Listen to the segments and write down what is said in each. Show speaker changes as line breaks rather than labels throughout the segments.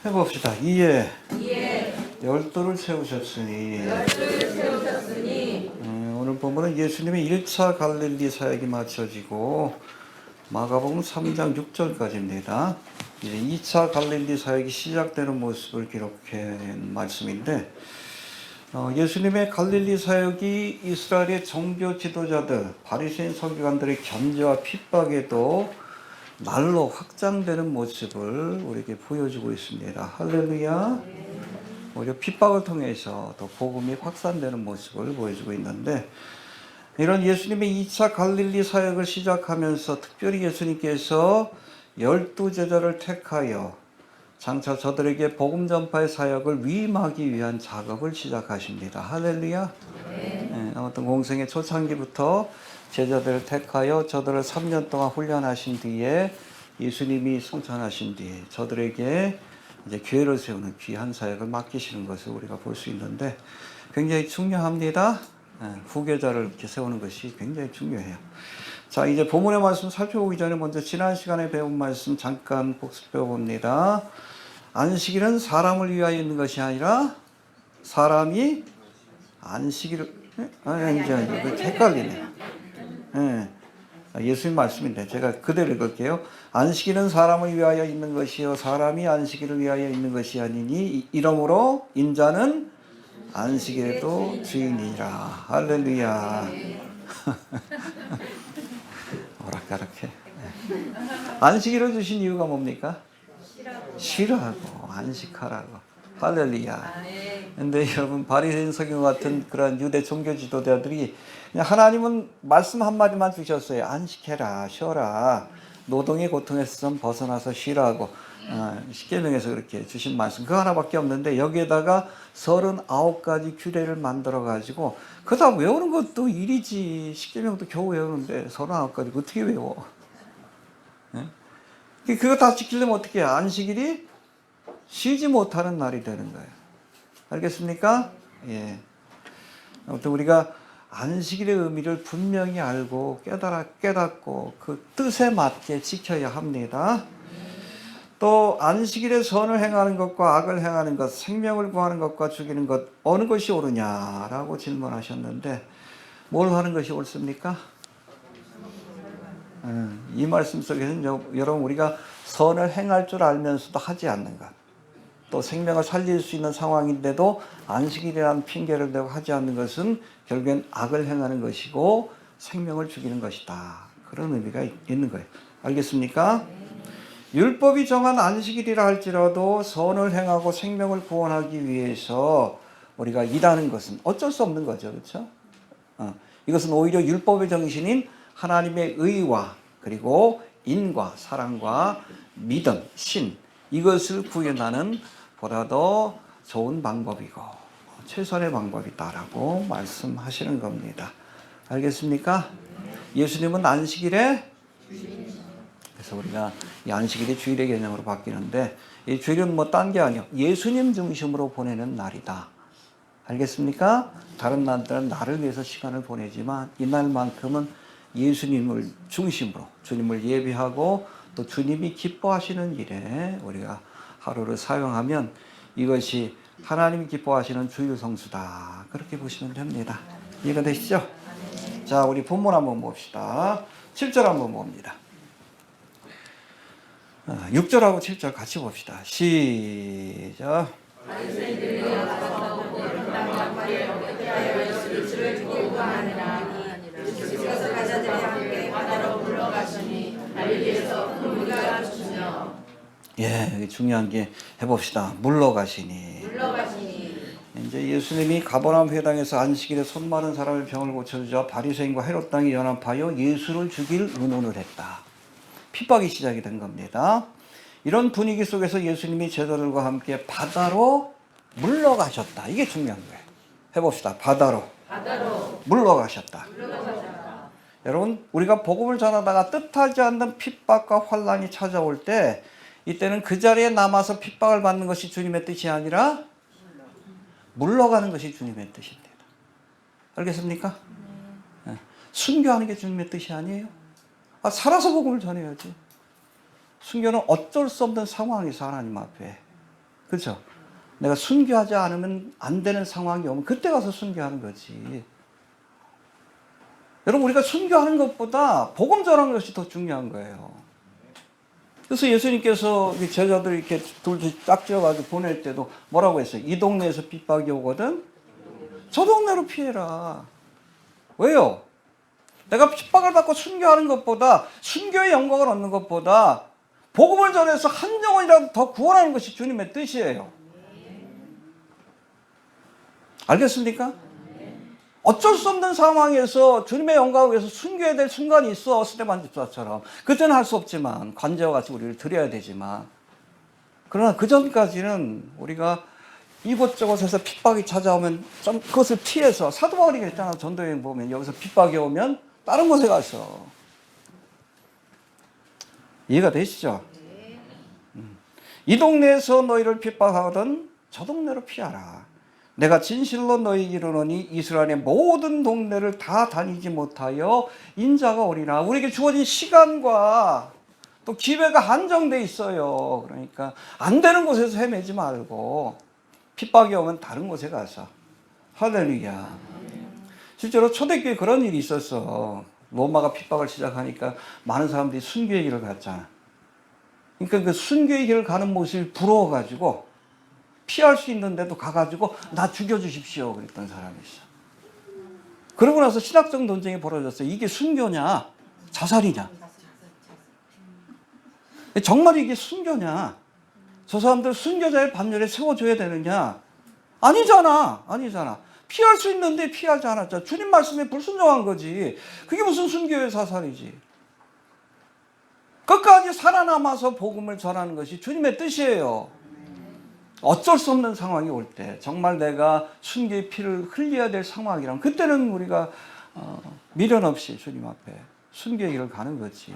해봅시다. 이에 열두를 세우셨으니. 오늘 본문은 예수님의 1차 갈릴리 사역이 마쳐지고 마가복음 3장 6절까지입니다. 이제 2차 갈릴리 사역이 시작되는 모습을 기록한 말씀인데, 예수님의 갈릴리 사역이 이스라엘의 종교 지도자들, 바리새인 서기관들의 견제와 핍박에도 날로 확장되는 모습을 우리에게 보여주고 있습니다. 할렐루야. 오히려 핍박을 통해서 더 복음이 확산되는 모습을 보여주고 있는데, 이런 예수님의 2차 갈릴리 사역을 시작하면서 특별히 예수님께서 12제자를 택하여 장차 저들에게 복음 전파의 사역을 위임하기 위한 작업을 시작하십니다. 할렐루야. 아무튼 공생의 초창기부터 제자들을 택하여 저들을 3년 동안 훈련하신 뒤에 예수님이 승천하신 뒤에 저들에게 이제 교회를 세우는 귀한 사역을 맡기시는 것을 우리가 볼 수 있는데, 굉장히 중요합니다. 후계자를 이렇게 세우는 것이 굉장히 중요해요. 자, 이제 본문의 말씀 살펴보기 전에 먼저 지난 시간에 배운 말씀 잠깐 복습해 봅니다. 안식일은 사람을 위하여 있는 것이 아니라 사람이 안식일을 이제 헷갈리네. 예수님 말씀인데 제가 그대로 읽을게요. 안식일은 사람을 위하여 있는 것이요 사람이 안식일을 위하여 있는 것이 아니니 이러므로 인자는 안식일에도 주인이라. 할렐루야. 오락가락해. 안식일을 주신 이유가 뭡니까? 쉬라고, 안식하라고. 할렐루야. 근데 여러분, 바리새인 서기관 같은 그런 유대 종교 지도자들이 그냥 하나님은 말씀 한마디만 주셨어요. 안식해라, 쉬어라. 노동의 고통에서 좀 벗어나서 쉬라고. 십계명에서 그렇게 주신 말씀 그 하나밖에 없는데, 여기에다가 39가지 규례를 만들어 가지고 그거 다 외우는 것도 일이지. 십계명도 겨우 외우는데 39가지 어떻게 외워? 그거 다 지키려면 어떻게 해요? 안식일이 쉬지 못하는 날이 되는 거예요. 알겠습니까? 예. 아무튼 우리가 안식일의 의미를 분명히 알고 깨닫고 그 뜻에 맞게 지켜야 합니다. 또 안식일에 선을 행하는 것과 악을 행하는 것, 생명을 구하는 것과 죽이는 것, 어느 것이 옳으냐라고 질문하셨는데, 뭘 하는 것이 옳습니까? 이 말씀 속에서는 여러분, 우리가 선을 행할 줄 알면서도 하지 않는 것, 또 생명을 살릴 수 있는 상황인데도 안식일이라는 핑계를 대고 하지 않는 것은 결국엔 악을 행하는 것이고 생명을 죽이는 것이다. 그런 의미가 있는 거예요. 알겠습니까? 율법이 정한 안식일이라 할지라도 선을 행하고 생명을 구원하기 위해서 우리가 일하는 것은 어쩔 수 없는 거죠. 그렇죠? 이것은 오히려 율법의 정신인 하나님의 의와 그리고 인과 사랑과 믿음, 신, 이것을 구현하는 보다 더 좋은 방법이고 최선의 방법이다라고 말씀하시는 겁니다. 알겠습니까? 예수님은 안식일에, 그래서 우리가 이 안식일이 주일의 개념으로 바뀌는데, 이 주일은 뭐 딴 게 아니에요. 예수님 중심으로 보내는 날이다. 알겠습니까? 다른 날들은 나를 위해서 시간을 보내지만 이날만큼은 예수님을 중심으로 주님을 예배하고 또 주님이 기뻐하시는 일에 우리가 하루를 사용하면 이것이 하나님이 기뻐하시는 주일 성수다. 그렇게 보시면 됩니다. 이해가 되시죠? 자, 우리 본문 한번 봅시다. 7절 한번 봅니다. 6절하고 7절 같이 봅시다. 시작. 예, 중요한 게 해봅시다. 물러가시니. 이제 예수님이 가버나움 회당에서 안식일에 손 마른 사람의 병을 고쳐주자 바리새인과 헤롯 당이 연합하여 예수를 죽일 의논을 했다. 핍박이 시작이 된 겁니다. 이런 분위기 속에서 예수님이 제자들과 함께 바다로 물러가셨다. 이게 중요한 거예요. 해봅시다. 바다로 물러가셨다. 여러분, 우리가 복음을 전하다가 뜻하지 않는 핍박과 환란이 찾아올 때, 이때는 그 자리에 남아서 핍박을 받는 것이 주님의 뜻이 아니라 물러가는 것이 주님의 뜻입니다. 알겠습니까? 순교하는 게 주님의 뜻이 아니에요. 살아서 복음을 전해야지. 순교는 어쩔 수 없는 상황에서 하나님 앞에 그렇죠? 내가 순교하지 않으면 안 되는 상황이 오면 그때 가서 순교하는 거지. 여러분, 우리가 순교하는 것보다 복음 전하는 것이 더 중요한 거예요. 그래서 예수님께서 제자들 이렇게 둘둘 딱 지어가지고 보낼 때도 뭐라고 했어요? 이 동네에서 핍박이 오거든 저 동네로 피해라. 왜요? 내가 핍박을 받고 순교하는 것보다, 순교의 영광을 얻는 것보다 복음을 전해서 한 영혼이라도 더 구원하는 것이 주님의 뜻이에요. 알겠습니까? 어쩔 수 없는 상황에서 주님의 영광을 위해서 순교해야 될 순간이 있어. 스데반 집사처럼. 그때는 할 수 없지만, 관제와 같이 우리를 드려야 되지만. 그러나 그 전까지는 우리가 이곳저곳에서 핍박이 찾아오면 좀 그것을 피해서, 사도 바울이 그랬잖아. 전도여행 보면 여기서 핍박이 오면 다른 곳에 가서. 이해가 되시죠? 이 동네에서 너희를 핍박하거든 저 동네로 피하라. 내가 진실로 너희에게 이르노니 이스라엘의 모든 동네를 다 다니지 못하여 인자가 오리라. 우리에게 주어진 시간과 또 기회가 한정돼 있어요. 그러니까 안 되는 곳에서 헤매지 말고 핍박이 오면 다른 곳에 가서. 할렐루야. 실제로 초대교회에 그런 일이 있었어. 로마가 핍박을 시작하니까 많은 사람들이 순교의 길을 갔잖아. 그러니까 그 순교의 길을 가는 모습이 부러워가지고 피할 수 있는데도 가가지고 나 죽여주십시오 그랬던 사람이 있어. 그러고 나서 신학적 논쟁이 벌어졌어요. 이게 순교냐 자살이냐. 정말 이게 순교냐. 저 사람들 순교자의 반열에 세워줘야 되느냐. 아니잖아. 피할 수 있는데 피하지 않았잖아. 주님 말씀에 불순종한 거지. 그게 무슨 순교의 사살이지. 끝까지 살아남아서 복음을 전하는 것이 주님의 뜻이에요. 어쩔 수 없는 상황이 올 때, 정말 내가 순교의 피를 흘려야 될 상황이라면 그때는 우리가 미련 없이 주님 앞에 순교의 길을 가는 거지.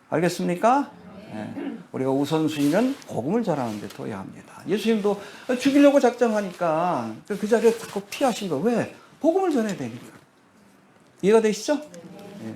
알겠습니까? 네. 우리가 우선순위는 복음을 전하는 데 둬야 합니다. 예수님도 죽이려고 작정하니까 그 자리에 자꾸 피하신 거. 왜? 복음을 전해야 되니까. 이해가 되시죠? 네.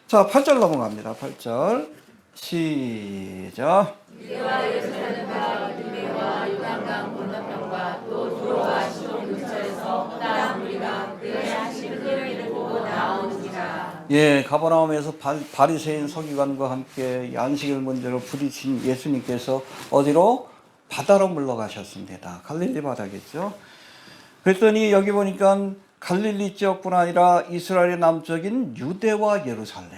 자, 8절 넘어갑니다. 8절 시작.
유대와 예루살렘과 유대와 요단강 건너편과 또 두로와 시돈 근처에서 다른 무리가 그의 하신 그 일을 보고 나오니라.
예, 가버나움에서 바리새인 서기관과 함께 양식을 문제로 부딪힌 예수님께서 어디로? 바다로 물러가셨습니다. 갈릴리 바다겠죠. 그랬더니 여기 보니까 갈릴리 지역뿐 아니라 이스라엘의 남쪽인 유대와 예루살렘.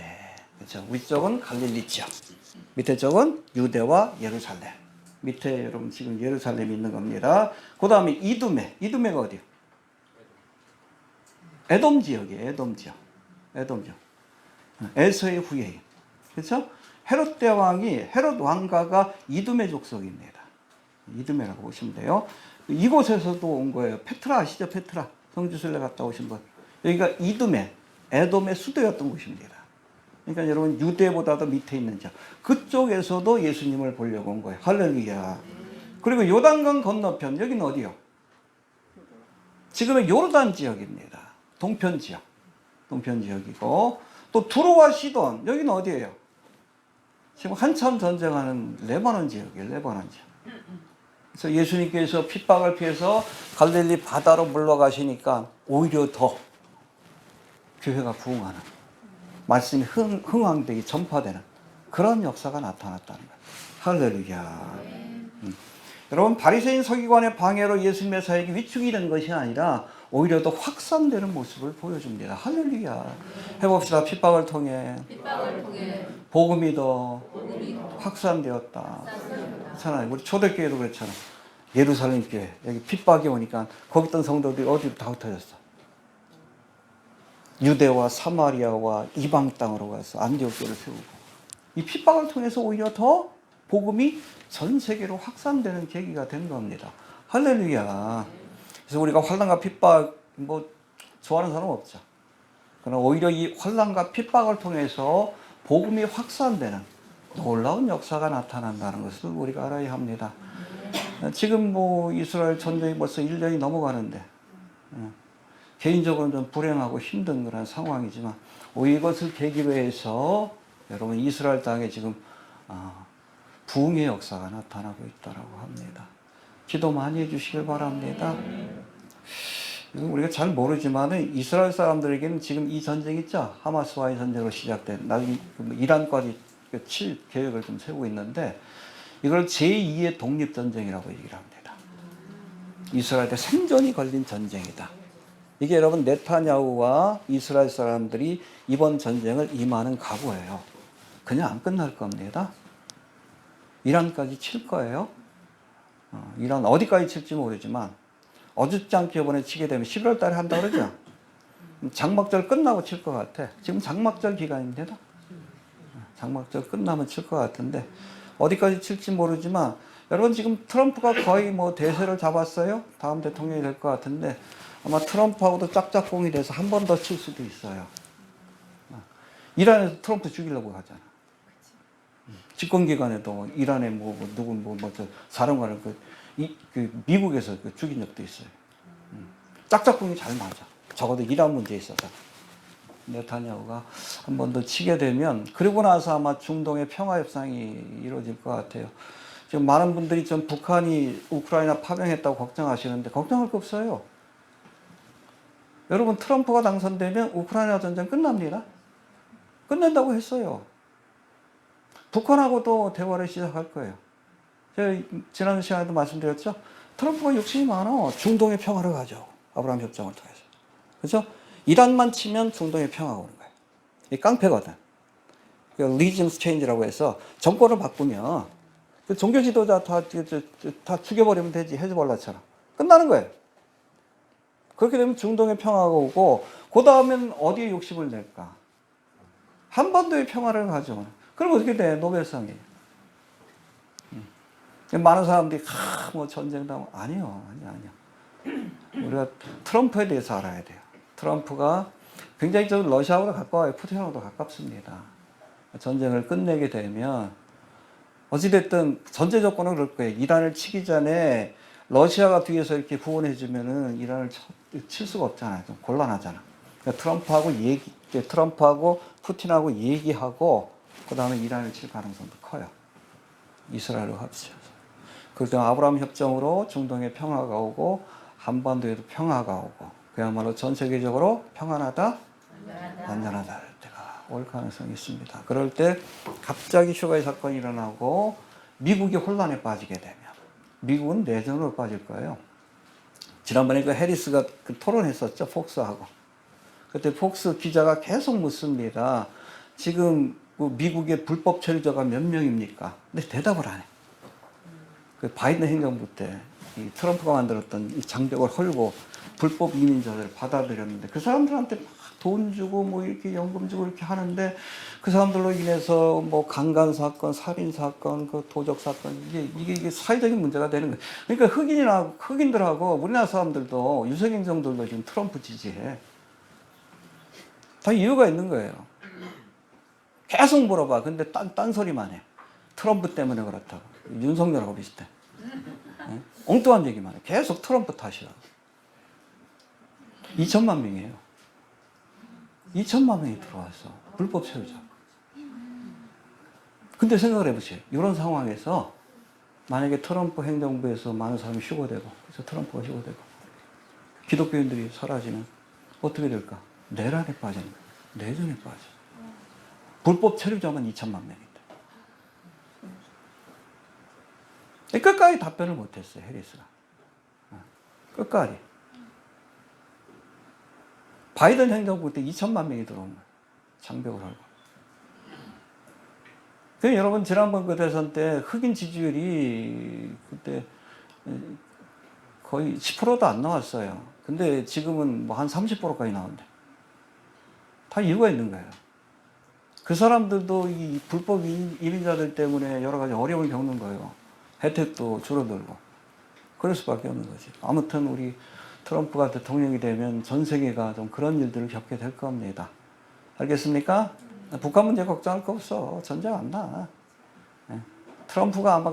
그렇죠. 위쪽은 갈릴리 지역, 밑에 쪽은 유대와 예루살렘. 밑에 여러분 지금 예루살렘이 있는 겁니다. 그 다음에 이두메가 어디요? 에돔 지역이에요. 에돔 지역. 에서의 후예인. 그렇죠? 헤롯 대왕이, 헤롯 왕가가 이두메 족속입니다. 이두메라고 보시면 돼요. 이곳에서도 온 거예요. 페트라 아시죠? 페트라. 성지순례 갔다 오신 분. 여기가 이두메, 에돔의 수도였던 곳입니다. 그러니까 여러분 유대보다도 밑에 있는 지역. 그쪽에서도 예수님을 보려고 온 거예요. 할렐루야. 그리고 요단강 건너편, 여기는 어디요? 지금의 요르단 지역입니다. 동편 지역이고, 또 두로와 시돈, 여기는 어디예요? 지금 한참 전쟁하는 레바논 지역이에요. 레바논 지역. 그래서 예수님께서 핍박을 피해서 갈릴리 바다로 물러가시니까 오히려 더 교회가 부흥하는, 말씀이 흥황되기 전파되는 그런 역사가 나타났다는 거예요. 할렐루야. 여러분, 바리새인 서기관의 방해로 예수님의 사역이 위축이 된 것이 아니라 오히려 더 확산되는 모습을 보여줍니다. 할렐루야. 해봅시다. 핍박을 통해 복음이 더 확산되었다. 그렇잖아요. 우리 초대교회도 그렇잖아요. 예루살렘 교회 여기 핍박이 오니까 거기 있던 성도들이 어디로 다 흩어졌어. 유대와 사마리아와 이방 땅으로 가서 안디옥 교회를 세우고, 이 핍박을 통해서 오히려 더 복음이 전 세계로 확산되는 계기가 된 겁니다. 할렐루야. 그래서 우리가 환난과 핍박 좋아하는 사람 없죠. 그러나 오히려 이 환난과 핍박을 통해서 복음이 확산되는 놀라운 역사가 나타난다는 것을 우리가 알아야 합니다. 지금 이스라엘 전쟁이 벌써 1년이 넘어가는데 개인적으로는 좀 불행하고 힘든 그런 상황이지만 이것을 계기로 해서 여러분 이스라엘 땅에 지금 부흥의 역사가 나타나고 있다고 합니다. 기도 많이 해주시길 바랍니다. 우리가 잘 모르지만 이스라엘 사람들에게는 지금 이 전쟁 있죠? 하마스와의 전쟁으로 시작된, 나중에 이란까지 칠 계획을 좀 세우고 있는데, 이걸 제2의 독립전쟁이라고 얘기를 합니다. 이스라엘에 생존이 걸린 전쟁이다. 이게 여러분 네타냐후와 이스라엘 사람들이 이번 전쟁을 임하는 각오예요. 그냥 안 끝날 겁니다. 이란까지 칠 거예요. 이란 어디까지 칠지 모르지만 어줍지 않게 이번에 치게 되면 11월 달에 한다고 그러죠. 장막절 끝나고 칠 것 같아. 지금 장막절 기간입니다. 장막절 끝나면 칠 것 같은데 어디까지 칠지 모르지만 여러분 지금 트럼프가 거의 뭐 대세를 잡았어요. 다음 대통령이 될 것 같은데 아마 트럼프하고도 짝짝꿍이 돼서 한 번 더 칠 수도 있어요. 이란에서 트럼프 죽이려고 하잖아. 집권 기간에도 이란에 사령관을 미국에서 죽인 적도 있어요. 짝짝꿍이 잘 맞아. 적어도 이란 문제에 있어서. 네타냐후가 한 번 더 치게 되면, 그리고 나서 아마 중동의 평화협상이 이루어질 것 같아요. 지금 많은 분들이 좀 북한이 우크라이나 파병했다고 걱정하시는데, 걱정할 거 없어요. 여러분, 트럼프가 당선되면 우크라이나 전쟁 끝납니다. 끝낸다고 했어요. 북한하고도 대화를 시작할 거예요. 제가 지난 시간에도 말씀드렸죠. 트럼프가 욕심이 많아. 중동의 평화를 가져오고 아브라함 협정을 통해서. 그렇죠? 이란만 치면 중동의 평화가 오는 거예요. 이 깡패거든. 리전스 체인지라고 해서 정권을 바꾸면 종교 지도자 다 죽여버리면 되지. 헤즈볼라처럼. 끝나는 거예요. 그렇게 되면 중동의 평화가 오고 그 다음엔 어디에 욕심을 낼까? 한반도의 평화를 가져오는. 그럼 어떻게 돼? 노벨상이. 많은 사람들이 뭐 전쟁당 아니요. 우리가 트럼프에 대해서 알아야 돼요. 트럼프가 굉장히 러시아하고도 가까워요. 푸틴하고도 가깝습니다. 전쟁을 끝내게 되면 어찌됐든 전제 조건은 그럴 거예요. 이란을 치기 전에 러시아가 뒤에서 이렇게 후원해 주면은 이란을 칠 수가 없잖아요. 좀 곤란하잖아. 그러니까 트럼프하고 푸틴하고 얘기하고 그 다음에 이란을 칠 가능성도 커요. 이스라엘과 합쳐서. 그때 아브라함 협정으로 중동에 평화가 오고 한반도에도 평화가 오고 그야말로 전 세계적으로 평안하다, 안전하다 할 때가 올 가능성이 있습니다. 그럴 때 갑자기 슈가이 사건이 일어나고 미국이 혼란에 빠지게 되면 미국은 내전으로 빠질 거예요. 지난번에 해리스가 토론했었죠. 폭스하고. 그때 폭스 기자가 계속 묻습니다. 지금 미국의 불법 체류자가 몇 명입니까? 근데 대답을 안 해. 바이든 행정부 때 이 트럼프가 만들었던 이 장벽을 헐고 불법 이민자들을 받아들였는데 그 사람들한테 막 돈 주고 뭐 이렇게 연금 주고 이렇게 하는데 그 사람들로 인해서 뭐 강간 사건, 살인 사건, 도적 사건 이게 사회적인 문제가 되는 거예요. 그러니까 흑인들하고 우리나라 사람들도 유색인종들도 지금 트럼프 지지해. 다 이유가 있는 거예요. 계속 물어봐. 근데 딴 소리만 해. 트럼프 때문에 그렇다고. 윤석열하고 비슷해. 네? 엉뚱한 얘기만 해. 계속 트럼프 탓이라고. 2천만 명이에요. 2천만 명이 들어왔어. 불법 체류자. 근데 생각을 해보세요. 이런 상황에서 만약에 트럼프 행정부에서 많은 사람이 휴거되고, 그래서 트럼프가 휴거되고, 기독교인들이 사라지면 어떻게 될까? 내란에 빠지는 거예요. 내전에 빠져. 불법 체류자만 2천만 명인데. 끝까지 답변을 못했어요, 해리스가. 끝까지. 바이든 행정부 때 2천만 명이 들어온 거예요. 장벽을 하고. 그러니까 여러분, 지난번 그 대선 때 흑인 지지율이 그때 거의 10%도 안 나왔어요. 근데 지금은 뭐 한 30%까지 나온대. 다 이유가 있는 거예요. 그 사람들도 이 불법 이민자들 때문에 여러 가지 어려움을 겪는 거예요. 혜택도 줄어들고. 그럴 수밖에 없는 거지. 아무튼 우리 트럼프가 대통령이 되면 전 세계가 좀 그런 일들을 겪게 될 겁니다. 알겠습니까? 북한 문제 걱정할 거 없어. 전쟁 안 나. 네. 트럼프가 아마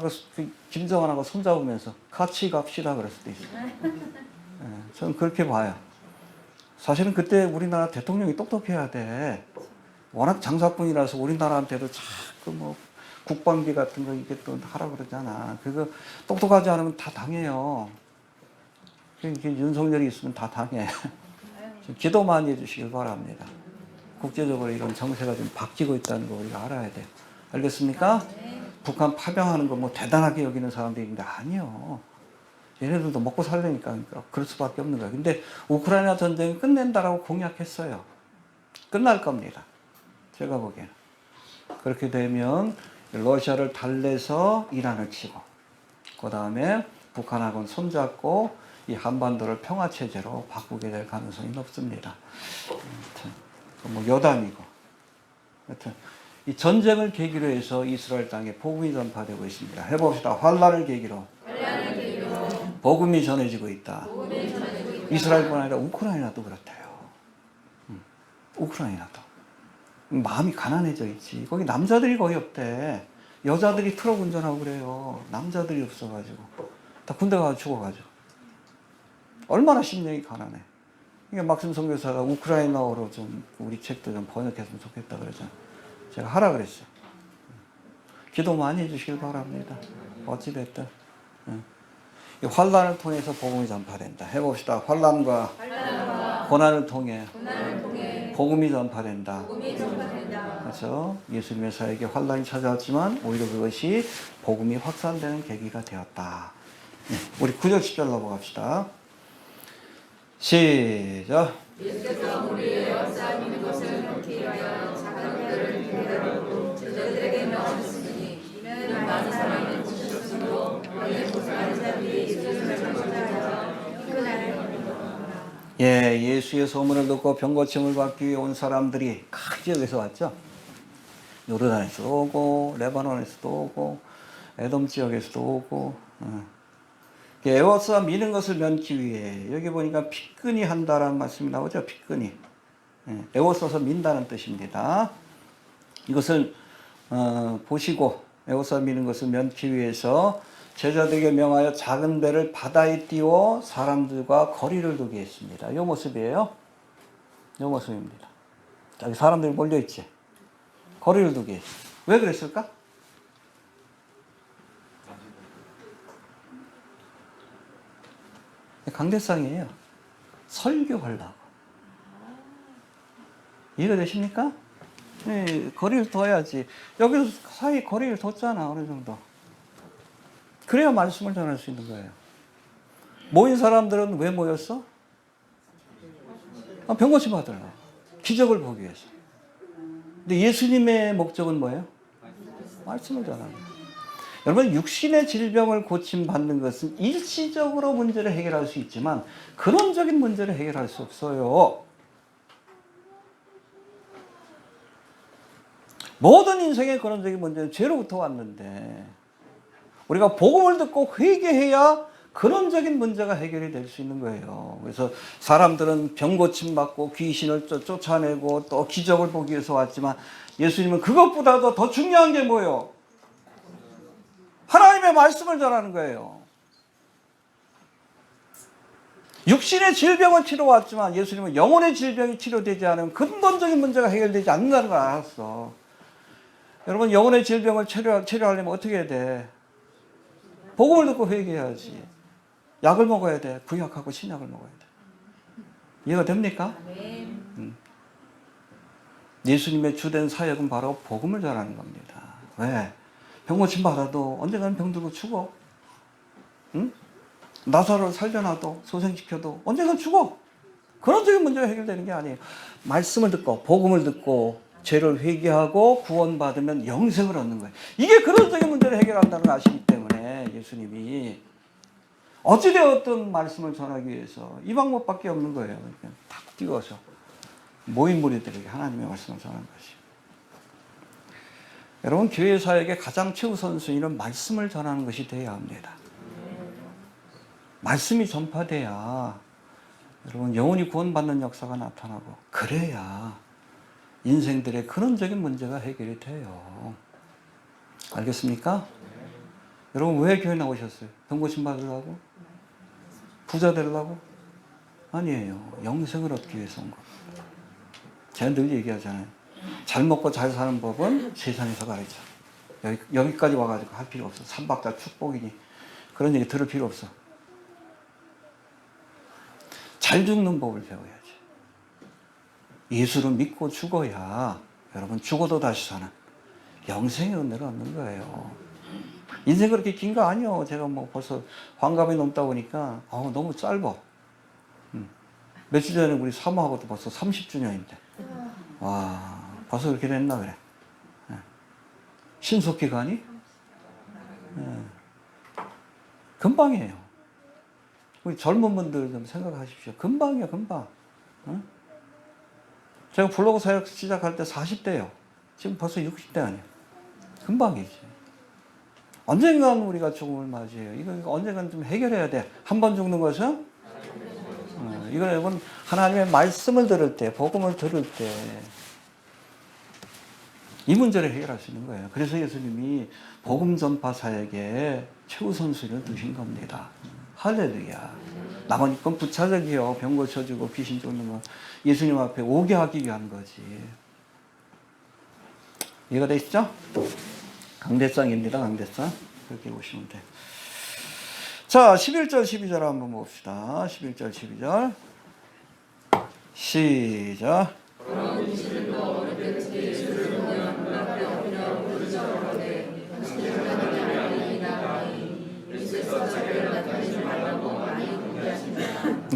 김정은하고 손잡으면서 같이 갑시다 그럴 수도 있어요. 네. 저는 그렇게 봐요. 사실은 그때 우리나라 대통령이 똑똑해야 돼. 워낙 장사꾼이라서 우리나라한테도 자꾸 뭐 국방비 같은 거 이게 또 하라 그러잖아. 그거 똑똑하지 않으면 다 당해요. 윤석열이 있으면 다 당해. 기도 많이 해주시길 바랍니다. 국제적으로 이런 정세가 좀 바뀌고 있다는 거 우리가 알아야 돼요. 알겠습니까? 북한 파병하는 거 뭐 대단하게 여기는 사람들이 있는데 아니요. 얘네들도 먹고 살려니까 그럴 수밖에 없는 거예요. 근데 우크라이나 전쟁이 끝낸다라고 공약했어요. 끝날 겁니다. 제가 보기에는. 그렇게 되면 러시아를 달래서 이란을 치고 그 다음에 북한하고는 손잡고 이 한반도를 평화체제로 바꾸게 될 가능성이 높습니다. 뭐 여담이고. 하여튼 이 전쟁을 계기로 해서 이스라엘 땅에 복음이 전파되고 있습니다. 해봅시다. 환란을 계기로 복음이 전해지고 있다. 이스라엘뿐 아니라 우크라이나도 그렇대요. 우크라이나도. 마음이 가난해져 있지. 거기 남자들이 거의 없대. 여자들이 트럭 운전하고 그래요. 남자들이 없어가지고. 다 군대 가서 죽어가지고. 얼마나 심령이 가난해. 이게 막심 선교사가 우크라이나어로 좀 우리 책도 좀 번역했으면 좋겠다 그러잖아. 제가 하라 그랬어요. 기도 많이 해주시길 바랍니다. 어찌됐든. 이 환란을 통해서 복음이 전파된다. 해봅시다. 환란과 고난을 통해 복음이 전파된다. 그래서 예수님의 사역에 환란이 찾아왔지만 오히려 그것이 복음이 확산되는 계기가 되었다. 우리 9절 10절 넘어갑시다. 시작.
예수께서 우리의 역사하는 것을 그렇게 하여 작은 배를 내려놓고 저들에게 명하셨으니 이는 많은 사람이 보셨으므로 너희 고생하는 자들이 예수를 찾아서 그날을
예, 예수의 소문을 듣고 병고침을 받기 위해 온 사람들이 각 지역에서 왔죠. 요르단에서도 오고 레바논에서도 오고 에돔 지역에서도 오고 에워싸 미는 것을 면기 위해 여기 보니까 피끈이 한다라는 말씀이 나오죠. 피끈이 에워싸서 민다는 뜻입니다. 이것을 보시고 에워싸 미는 것을 면기 위해서 제자들에게 명하여 작은 배를 바다에 띄워 사람들과 거리를 두게 했습니다. 이 모습이에요. 이 모습입니다. 여기 사람들이 몰려있지. 거리를 두게 했어요. 왜 그랬을까? 강대상이에요. 설교하려고. 이해가 되십니까? 네, 거리를 둬야지. 여기서 사이 거리를 뒀잖아, 어느 정도. 그래야 말씀을 전할 수 있는 거예요. 모인 사람들은 왜 모였어? 병고침 받으려고. 기적을 보기 위해서. 근데 예수님의 목적은 뭐예요? 말씀을 전하는 거예요. 여러분, 육신의 질병을 고침받는 것은 일시적으로 문제를 해결할 수 있지만 근원적인 문제를 해결할 수 없어요. 모든 인생의 근원적인 문제는 죄로부터 왔는데 우리가 복음을 듣고 회개해야 근원적인 문제가 해결이 될 수 있는 거예요. 그래서 사람들은 병 고침 받고 귀신을 쫓아내고 또 기적을 보기 위해서 왔지만 예수님은 그것보다도 더 중요한 게 뭐예요? 하나님의 말씀을 전하는 거예요. 육신의 질병을 치러 왔지만 예수님은 영혼의 질병이 치료되지 않으면 근본적인 문제가 해결되지 않는다는 걸 알았어. 여러분, 영혼의 질병을 치료하려면 어떻게 해야 돼? 복음을 듣고 회개해야지. 약을 먹어야 돼. 구약하고 신약을 먹어야 돼. 이해가 됩니까? 예수님의 주된 사역은 바로 복음을 전하는 겁니다. 왜? 병 고침 받아도 언젠가는 병들고 죽어. 응? 나사로를 살려놔도 소생시켜도 언젠가는 죽어. 근원적인 문제가 해결되는 게 아니에요. 말씀을 듣고 복음을 듣고 죄를 회개하고 구원받으면 영생을 얻는 거예요. 이게 근원적인 문제를 해결한다는 걸 아시기 때문에 예수님이 어찌되었든 말씀을 전하기 위해서 이 방법밖에 없는 거예요. 그러니까 탁 띄워서 모인 무리들에게 하나님의 말씀을 전하는 것이에요. 여러분, 교회 사역의 가장 최우선순위는 말씀을 전하는 것이 되어야 합니다. 말씀이 전파돼야 여러분 영혼이 구원받는 역사가 나타나고 그래야 인생들의 근원적인 문제가 해결이 돼요. 알겠습니까? 여러분, 왜 교회 나오셨어요? 병 고침 받으려고? 부자 되려고? 아니에요. 영생을 얻기 위해서 온 겁니다. 제가 늘 얘기하잖아요. 잘 먹고 잘 사는 법은 세상에서 가르쳐. 여기까지 와가지고 할 필요 없어. 삼박자 축복이니 그런 얘기 들을 필요 없어. 잘 죽는 법을 배워야지. 예수를 믿고 죽어야 여러분 죽어도 다시 사는 영생의 은혜를 얻는 거예요. 인생 그렇게 긴 거 아니요. 제가 뭐 벌써 환갑이 넘다 보니까 너무 짧아. 며칠 전에 우리 사모하고도 벌써 30주년인데 와 벌써 그렇게 됐나 그래. 신속히 가니? 금방이에요. 우리 젊은 분들 좀 생각하십시오. 금방이야 금방. 제가 블로그 사역 시작할 때 40대예요. 지금 벌써 60대 아니에요. 금방이지. 언젠간 우리가 죽음을 맞이해요. 이거 언젠간 좀 해결해야 돼. 한 번 죽는 것은 이건 하나님의 말씀을 들을 때, 복음을 들을 때 이 문제를 해결할 수 있는 거예요. 그래서 예수님이 복음 전파 사역에 최우선순위를 두신 겁니다. 할렐루야. 나머지 건 부차적이요. 병 고쳐주고 귀신 쫓는 건 예수님 앞에 오게 하기 위한 거지. 이해가 되시죠? 강대상입니다. 강대상. 그렇게 보시면 돼. 자, 11절, 12절 한번 봅시다. 11절, 12절. 시작.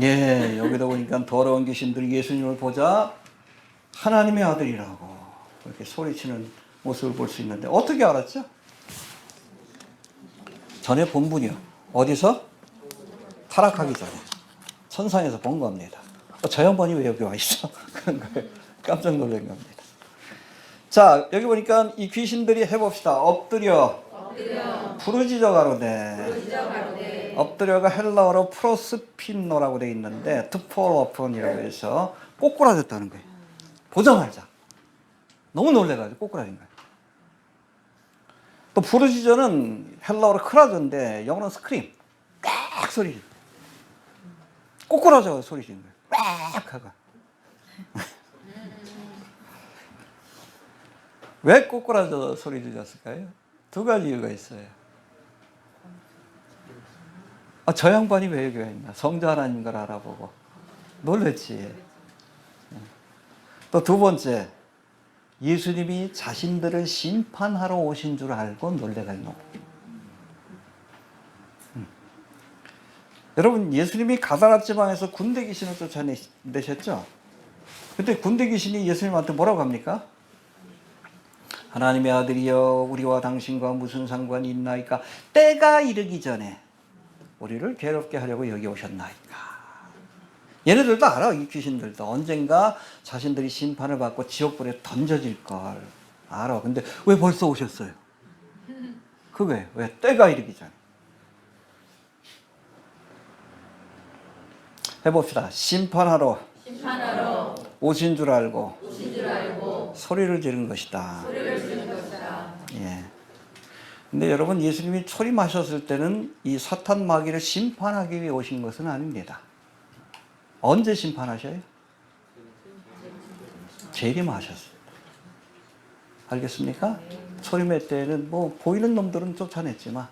예, 여기다 보니까 더러운 귀신들이 예수님을 보자 하나님의 아들이라고 이렇게 소리치는 모습을 볼 수 있는데 어떻게 알았죠? 전에 본 분이요. 어디서? 타락하기 전에 천상에서 본 겁니다. 저 양반이 왜 여기 와 있어? 그런 거예요. 깜짝 놀란 겁니다. 자, 여기 보니까 이 귀신들이 해봅시다. 엎드려. 부르짖어 가로되. 엎드려가 헬라어로 프로스핀노라고 되어 있는데 트폴어폰이라고 해서 꼬꾸라졌다는 거예요. 보자마자 너무 놀래가지고 꼬꾸라진 거예요. 또 부르짖어는 헬라어로 크라조인데 영어로는 스크림. 꽉 소리. 꼬꾸라져 소리 지는 거예요. 꽉 하고. 왜 꼬꾸라져 소리 지르셨을까요? 두 가지 이유가 있어요. 저 양반이 왜 여기 와 있나? 성자 하나님 걸 알아보고 놀랬지. 또 두 번째, 예수님이 자신들을 심판하러 오신 줄 알고 놀래가지고. 여러분, 예수님이 가다라 지방에서 군대 귀신을 쫓아내셨죠? 그때 군대 귀신이 예수님한테 뭐라고 합니까? 하나님의 아들이여 우리와 당신과 무슨 상관이 있나이까? 때가 이르기 전에 우리를 괴롭게 하려고 여기 오셨나이까? 얘네들도 알아. 이 귀신들도 언젠가 자신들이 심판을 받고 지옥불에 던져질 걸 알아. 근데 왜 벌써 오셨어요? 그게 왜? 때가 이르기 전에. 해봅시다. 심판하러 오신 줄 알고 소리를 지른 것이다. 예. 근데 여러분, 예수님이 초림하셨을 때는 이 사탄 마귀를 심판하기 위해 오신 것은 아닙니다. 언제 심판하셔요? 재림하셨어요. 알겠습니까? 초림의 때는 뭐 보이는 놈들은 쫓아냈지만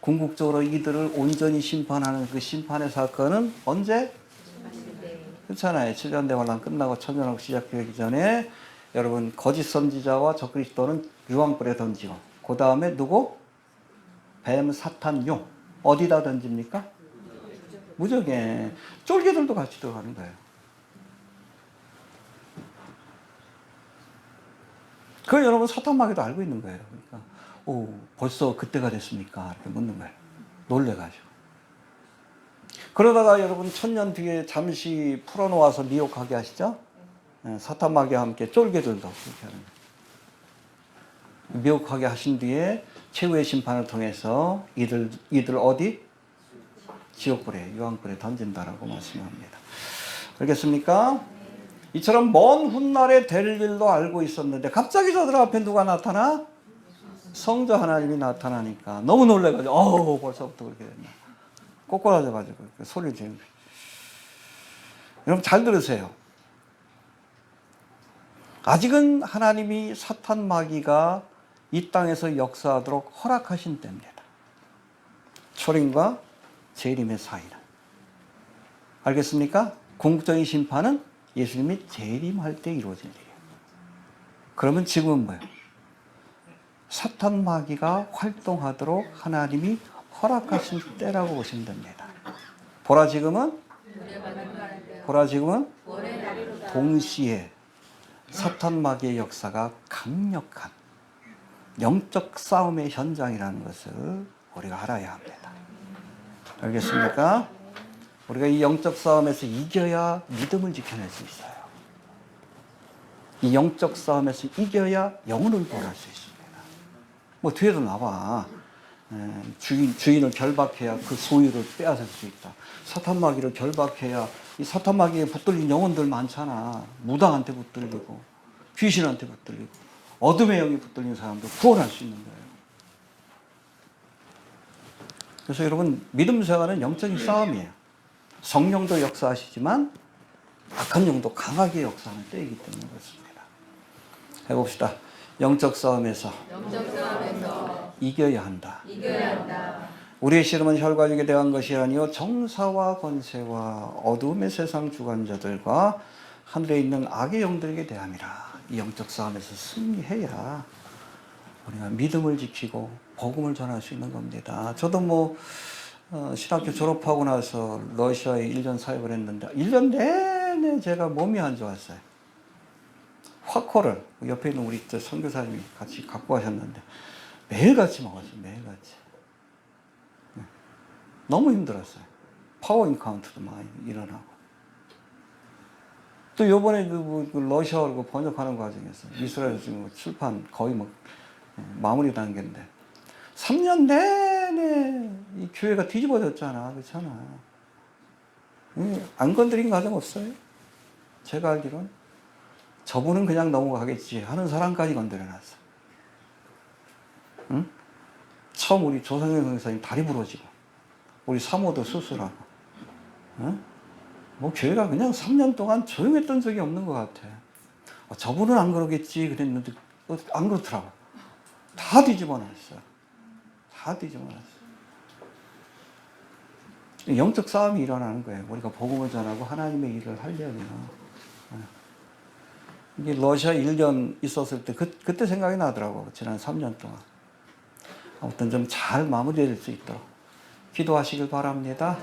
궁극적으로 이들을 온전히 심판하는 그 심판의 사건은 언제? 그렇잖아요. 7년 대환란 끝나고 천년왕국 시작되기 전에 여러분 거짓 선지자와 적그리스도는 유황불에 던지고 그 다음에 누구? 뱀, 사탄, 용 어디다 던집니까? 무적에 쫄개들도 같이 들어가는 거예요. 그걸 여러분 사탄 마귀도 알고 있는 거예요. 그러니까 벌써 그때가 됐습니까? 이렇게 묻는 거예요. 놀래가지고. 그러다가 여러분 천년 뒤에 잠시 풀어놓아서 미혹하게 하시죠? 사탄 마귀와 함께 쫄개들도 그렇게 하는 거예요. 미혹하게 하신 뒤에 최후의 심판을 통해서 이들 어디? 지옥불에, 유황불에 던진다라고 말씀합니다. 알겠습니까? 이처럼 먼 훗날에 될 일도 알고 있었는데 갑자기 저들 앞에 누가 나타나? 성자 하나님이 나타나니까 너무 놀래가지고 벌써부터 그렇게 됐나. 꼬꼬라져가지고 소리를 지르는 거예요. 여러분 잘 들으세요. 아직은 하나님이 사탄 마귀가 이 땅에서 역사하도록 허락하신 때입니다. 초림과 재림의 사이는. 알겠습니까? 궁극적인 심판은 예수님이 재림할 때 이루어진 일이에요. 그러면 지금은 뭐예요? 사탄 마귀가 활동하도록 하나님이 허락하신 때라고 보시면 됩니다. 보라 지금은 동시에 사탄 마귀의 역사가 강력한 영적 싸움의 현장이라는 것을 우리가 알아야 합니다. 알겠습니까? 우리가 이 영적 싸움에서 이겨야 믿음을 지켜낼 수 있어요. 이 영적 싸움에서 이겨야 영혼을 구원할 수 있습니다. 뭐 뒤에도 나와. 주인을 결박해야 그 소유를 빼앗을 수 있다. 사탄 마귀를 결박해야 이 사탄 마귀에 붙들린 영혼들 많잖아. 무당한테 붙들리고 귀신한테 붙들리고 어둠의 영이 붙들린 사람도 구원할 수 있는 거예요. 그래서 여러분 믿음 생활은 영적인 싸움이에요. 성령도 역사하시지만 악한 영도 강하게 역사하는 때이기 때문에 그렇습니다. 해봅시다. 영적 싸움에서 이겨야 한다. 우리의 씨름은 혈과 육에 대한 것이 아니요 정사와 권세와 어두움의 세상 주관자들과 하늘에 있는 악의 영들에게 대함이라. 이 영적 싸움에서 승리해야 우리가 믿음을 지키고 복음을 전할 수 있는 겁니다. 저도 신학교 졸업하고 나서 러시아에 1년 사역을 했는데 1년 내내 제가 몸이 안 좋았어요. 화코를 옆에 있는 우리 선교사님이 같이 갖고 가셨는데 매일같이 먹었어요. 매일같이. 너무 힘들었어요. 파워 인카운트도 많이 일어나고. 또 요번에 그 러시아어로 번역하는 과정에서 이스라엘 지금 출판 거의 마무리 단계인데 3년 내내 이 교회가 뒤집어졌잖아. 그렇잖아. 안 건드린 가정 없어요? 제가 알기로는. 저분은 그냥 넘어가겠지 하는 사람까지 건드려놨어. 응? 처음 우리 조상현 선생님 다리 부러지고 우리 사모도 수술하고 응? 교회가 그냥 3년 동안 조용했던 적이 없는 것 같아. 저분은 안 그러겠지 그랬는데 안 그렇더라고. 다 뒤집어놨어. 다 뒤집어놨어. 영적 싸움이 일어나는 거예요. 우리가 복음을 전하고 하나님의 일을 하려면. 이게 러시아 1년 있었을 때 그때 생각이 나더라고. 지난 3년 동안. 아무튼 좀 잘 마무리될 수 있도록 기도하시길 바랍니다.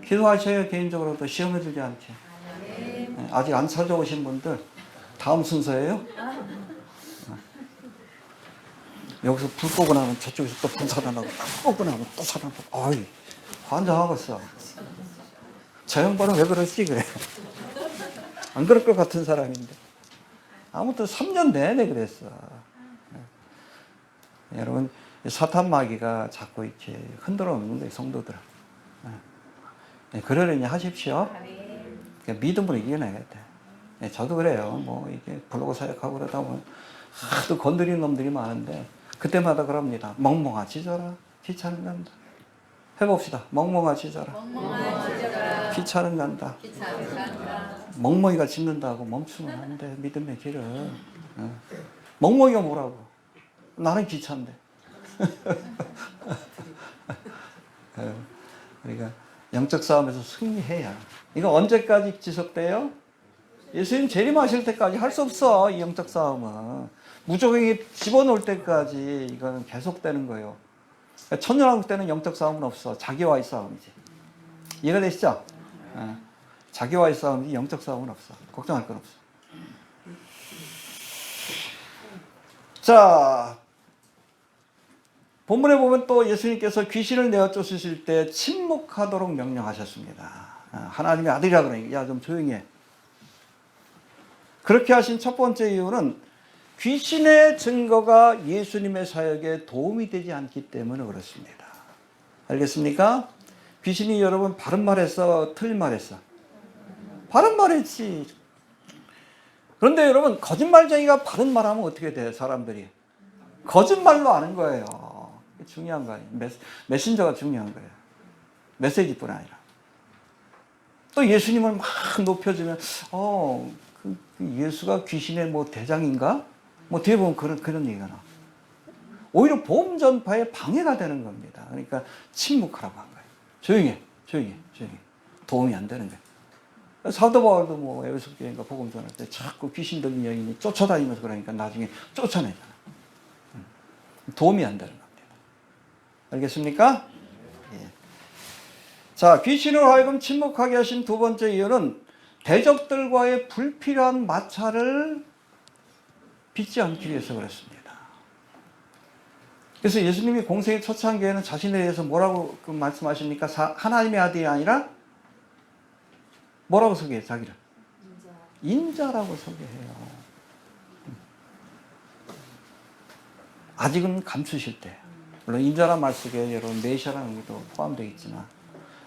기도하셔야 개인적으로도 시험에 들지 않게. 아직 안 찾아오신 분들 다음 순서예요. 여기서 불 끄고 나면 저쪽에서 또 불 살아나고 또 끄고 나면 또 살아나고. 어이 환장하겠어. 저 양반은 왜 그러지 그래. 안 그럴 것 같은 사람인데. 아무튼 3년 내내 그랬어. 여러분 사탄 마귀가 자꾸 이렇게 흔들어 놓는 거예요. 성도들을. 그러려니 하십시오. 믿음으로 이겨내야 돼. 저도 그래요. 이게 블로그 사역하고 그러다 보면 하도 건드리는 놈들이 많은데 그때마다 그럽니다. 멍멍아 짖어라. 귀찮은 간다. 해봅시다. 멍멍아 짖어라. 귀찮은 간다. 멍멍이가 짖는다고 멈추면 안 돼. 믿음의 길을. 멍멍이가 뭐라고? 나는 귀찮대. 우리가 영적 싸움에서 승리해야. 이거 언제까지 지속돼요? 예수님 재림하실 때까지 할 수 없어. 이 영적 싸움은. 무조건이 집어넣을 때까지 이거는 계속되는 거예요. 천년왕국 때는 영적 싸움은 없어. 자기와의 싸움이지. 이해가 되시죠? 자기와의 싸움이지 영적 싸움은 없어. 걱정할 건 없어. 자, 본문에 보면 또 예수님께서 귀신을 내어 쫓으실 때 침묵하도록 명령하셨습니다. 하나님의 아들이라 그러니 야 좀 조용히 해. 그렇게 하신 첫 번째 이유는 귀신의 증거가 예수님의 사역에 도움이 되지 않기 때문에 그렇습니다. 알겠습니까? 귀신이 여러분 바른 말했어? 틀린 말했어? 바른 말했지. 그런데 여러분 거짓말쟁이가 바른 말하면 어떻게 돼요? 사람들이 거짓말로 아는 거예요. 중요한 거 아니에요. 메신저가 중요한 거예요. 메시지뿐 아니라. 또 예수님을 막 높여주면 그 예수가 귀신의 대장인가? 뒤에 보면 그런 얘기가 나. 오히려 복음 전파에 방해가 되는 겁니다. 그러니까 침묵하라고 한 거예요. 조용히 해. 도움이 안 되는 거예요. 사도 바울도 뭐 에베소 교회인가 복음 전할 때 자꾸 귀신 들린 여인이 쫓아다니면서 그러니까 나중에 쫓아내잖아. 도움이 안 되는 겁니다. 알겠습니까? 예. 자, 귀신으로 하여금 침묵하게 하신 두 번째 이유는 대적들과의 불필요한 마찰을 빚지 않기 위해서 그랬습니다. 그래서 예수님이 공생의 초창기에는 자신에 대해서 뭐라고 말씀하십니까? 하나님의 아들이 아니라 뭐라고 소개해요? 자기를? 인자라고 소개해요. 아직은 감추실 때. 물론 인자란 말 속에 여러분 메시아라는 의미도 포함되어 있지만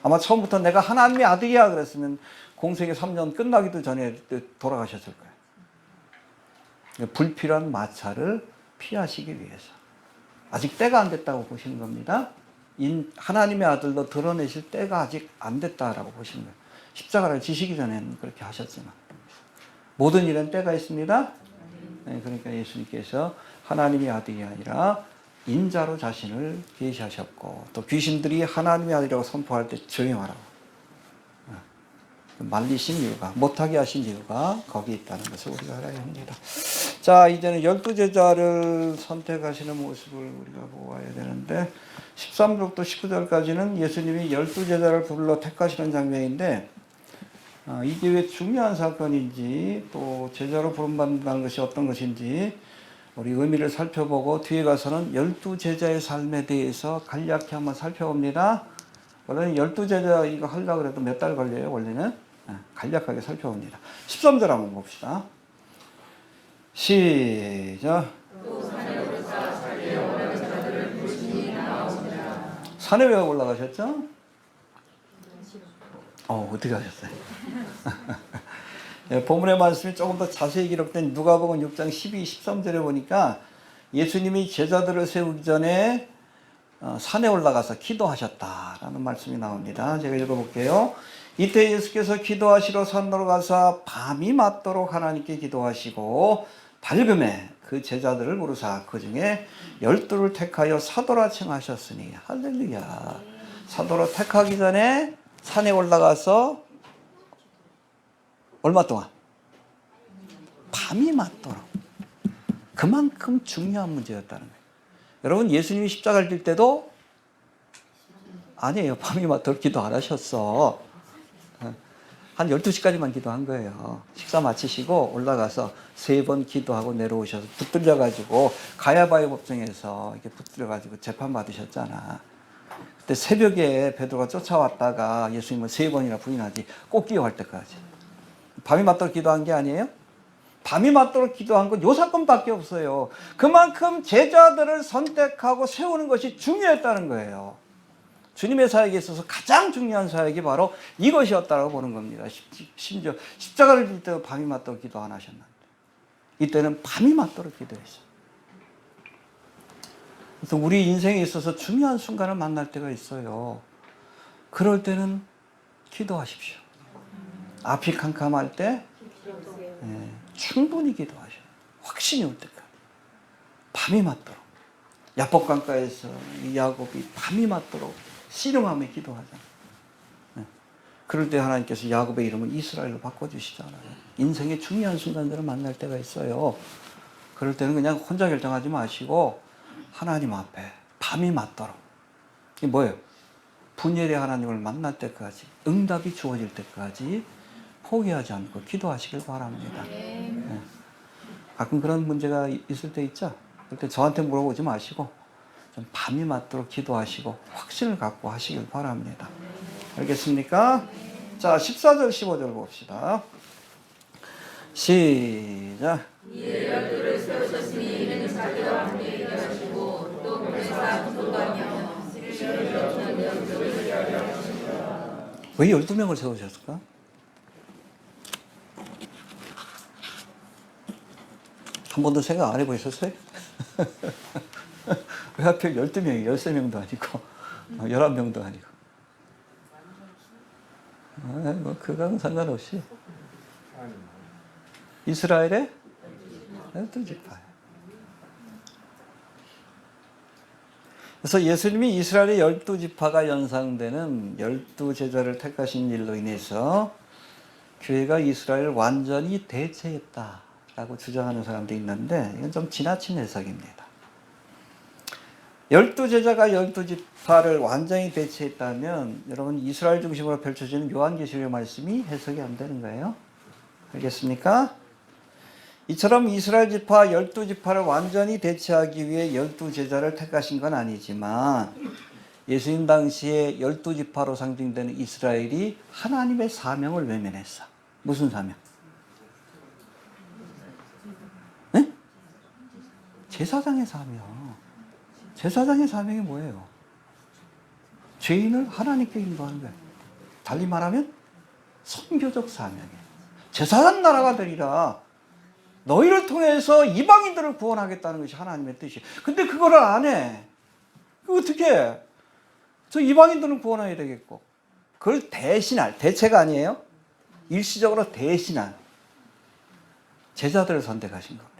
아마 처음부터 내가 하나님의 아들이야 그랬으면 공생의 3년 끝나기도 전에 돌아가셨을 거예요. 불필요한 마찰을 피하시기 위해서. 아직 때가 안 됐다고 보시는 겁니다. 하나님의 아들로 드러내실 때가 아직 안 됐다라고 보시는 거예요. 십자가를 지시기 전에는 그렇게 하셨지만 모든 일은 때가 있습니다. 네, 그러니까 예수님께서 하나님의 아들이 아니라 인자로 자신을 계시하셨고 또 귀신들이 하나님의 아들이라고 선포할 때 조용하라고 말리신 이유가, 못하게 하신 이유가 거기 있다는 것을 우리가 알아야 합니다. 자, 이제는 12제자를 선택하시는 모습을 우리가 보아야 되는데 13절부터 19절까지는 예수님이 12제자를 불러 택하시는 장면인데 이게 왜 중요한 사건인지 또 제자로 부름받는다는 것이 어떤 것인지 우리 의미를 살펴보고 뒤에 가서는 12제자의 삶에 대해서 간략히 한번 살펴봅니다. 원래는 12제자 이거 하려고 해도 몇 달 걸려요, 원래는. 간략하게 살펴봅니다. 13절 한번 봅시다. 시작. 산에 왜 올라가셨죠? 어떻게 하셨어요? 본문의 말씀이 조금 더 자세히 기록된 누가복음 6장 12, 13절에 보니까 예수님이 제자들을 세우기 전에 산에 올라가서 기도하셨다라는 말씀이 나옵니다. 제가 읽어볼게요. 이때 예수께서 기도하시러 산으로 가서 밤이 맞도록 하나님께 기도하시고 밝음에 그 제자들을 부르사 그 중에 12를 택하여 사도라 칭하셨으니 할렐루야. 사도로 택하기 전에 산에 올라가서 얼마 동안? 밤이 맞도록. 그만큼 중요한 문제였다는 거예요. 여러분 예수님이 십자가를 질 때도 아니에요. 밤이 맞도록 기도 안 하셨어. 한 12시까지만 기도한 거예요. 식사 마치시고 올라가서 3번 기도하고 내려오셔서 붙들려가지고 가야바의 법정에서 이렇게 붙들려가지고 재판 받으셨잖아. 그때 새벽에 베드로가 쫓아왔다가 예수님은 3번이나 부인하지 꼭 기도할 때까지. 밤이 맞도록 기도한 게 아니에요? 밤이 맞도록 기도한 건 요 사건밖에 없어요. 그만큼 제자들을 선택하고 세우는 것이 중요했다는 거예요. 주님의 사역에 있어서 가장 중요한 사역이 바로 이것이었다고 보는 겁니다. 심지어 십자가를 질 때도 밤이 맞도록 기도 안 하셨는데 이때는 밤이 맞도록 기도했어요. 그래서 우리 인생에 있어서 중요한 순간을 만날 때가 있어요. 그럴 때는 기도하십시오. 앞이 캄캄할 때 충분히 기도하셔요. 확신이 올 때까지. 밤이 맞도록. 야복강가에서 이 야곱이 밤이 맞도록 씨름하며 기도하잖아요. 그럴 때 하나님께서 야곱의 이름을 이스라엘로 바꿔주시잖아요. 인생의 중요한 순간들을 만날 때가 있어요. 그럴 때는 그냥 혼자 결정하지 마시고 하나님 앞에 밤이 맞도록. 이게 뭐예요? 분열의 하나님을 만날 때까지, 응답이 주어질 때까지 포기하지 않고 기도하시길 바랍니다. 가끔 그런 문제가 있을 때 있죠? 그때 저한테 물어보지 마시고 좀 밤이 맞도록 기도하시고 확신을 갖고 하시길 바랍니다. 알겠습니까? 자, 14절 15절 봅시다. 시작.
이에 12를 세우셨으니 이는 자기와 함께 일하시고 또 보내사 기도하며
왜 12명을 세우셨을까? 한 번도 생각 안 해보셨어요? 왜 하필 12명이 13명도 아니고 11명도 아니고 뭐 그거는 상관없이 이스라엘의 12지파 그래서 예수님이 이스라엘의 12지파가 연상되는 12제자를 택하신 일로 인해서 교회가 이스라엘을 완전히 대체했다라고 주장하는 사람도 있는데 이건 좀 지나친 해석입니다. 12제자가 12지파를 완전히 대체했다면 여러분 이스라엘 중심으로 펼쳐지는 요한계시록의 말씀이 해석이 안 되는 거예요. 알겠습니까? 이처럼 이스라엘 지파 12지파를 완전히 대체하기 위해 12제자를 택하신 건 아니지만 예수님 당시에 12지파로 상징되는 이스라엘이 하나님의 사명을 외면했어. 무슨 사명? 네? 제사장의 사명. 제사장의 사명이 뭐예요? 죄인을 하나님께 인도하는 거예요. 달리 말하면 선교적 사명이에요. 제사장 나라가 되리라. 너희를 통해서 이방인들을 구원하겠다는 것이 하나님의 뜻이에요. 근데 그거를 안 해. 어떻게 해? 저 이방인들은 구원해야 되겠고. 그걸 대신할, 대체가 아니에요. 일시적으로 대신한 제자들을 선택하신 겁니다.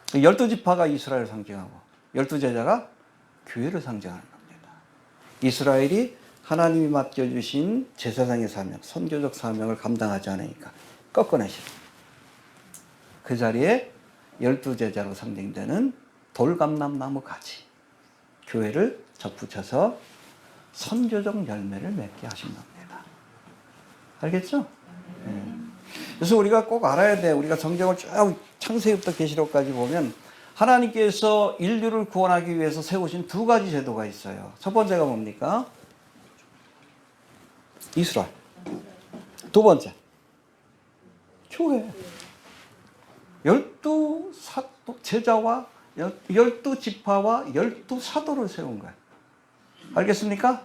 12지파가 이스라엘을 상징하고 12제자가 교회를 상징하는 겁니다. 이스라엘이 하나님이 맡겨주신 제사장의 사명, 선교적 사명을 감당하지 않으니까 꺾어내시고 그 자리에 12제자로 상징되는 돌감람나무 가지 교회를 접붙여서 선교적 열매를 맺게 하신 겁니다. 알겠죠? 그래서 우리가 꼭 알아야 돼. 우리가 성경을 쭉 창세기부터 계시록까지 보면 하나님께서 인류를 구원하기 위해서 세우신 두 가지 제도가 있어요. 첫 번째가 뭡니까? 이스라엘. 두 번째 교회. 12제자와 12지파와 12사도를 세운 거예요. 알겠습니까?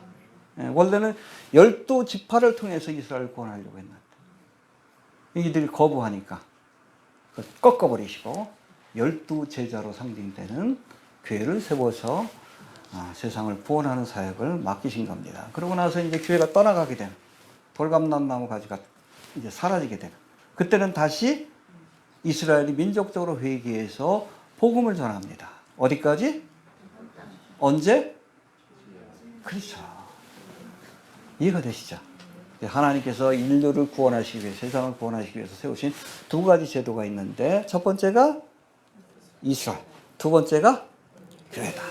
원래는 12지파를 통해서 이스라엘을 구원하려고 했는데 이들이 거부하니까 꺾어버리시고 12제자로 상징되는 교회를 세워서 세상을 구원하는 사역을 맡기신 겁니다. 그러고 나서 이제 교회가 떠나가게 되는 돌감람나무 가지가 이제 사라지게 되는 그때는 다시 이스라엘이 민족적으로 회개해서 복음을 전합니다. 어디까지? 언제? 그렇죠. 이해가 되시죠? 하나님께서 인류를 구원하시기 위해 세상을 구원하시기 위해서 세우신 두 가지 제도가 있는데 첫 번째가 이스라엘, 두 번째가 교회다.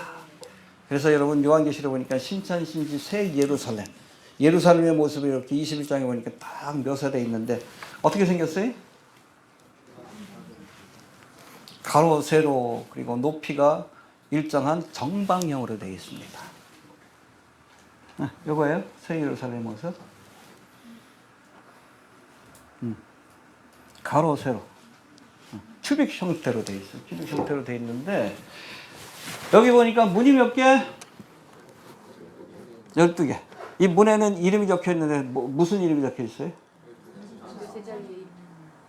그래서 여러분 요한계시록 보니까 신천신지 새 예루살렘, 예루살렘의 모습이 이렇게 21장에 보니까 딱 묘사되어 있는데 어떻게 생겼어요? 가로, 세로, 그리고 높이가 일정한 정방형으로 되어 있습니다. 이거예요? 새 예루살렘 모습. 가로, 세로. 큐빅 형태로 되어 있어요. 큐빅 형태로 되어 있는데, 여기 보니까 문이 몇 개? 12개. 이 문에는 이름이 적혀 있는데, 무슨 이름이 적혀 있어요?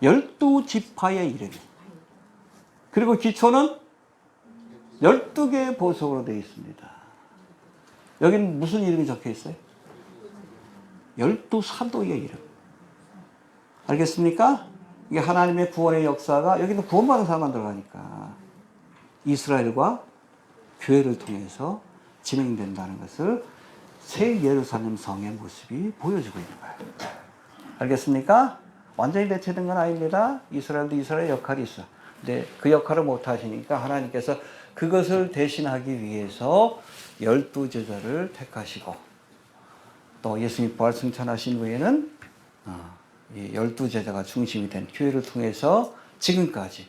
12지파의 이름이. 그리고 기초는 12개의 보석으로 되어 있습니다. 여기는 무슨 이름이 적혀 있어요? 12사도의 이름. 알겠습니까? 이게 하나님의 구원의 역사가 여기는 구원받은 사람만 들어가니까 이스라엘과 교회를 통해서 진행된다는 것을 새 예루살렘 성의 모습이 보여주고 있는 거예요. 알겠습니까? 완전히 대체된 건 아닙니다. 이스라엘도 이스라엘의 역할이 있어. 근데 그 역할을 못 하시니까 하나님께서 그것을 대신하기 위해서 12제자를 택하시고 또 예수님 부활 승천하신 후에는 이 12제자가 중심이 된 교회를 통해서 지금까지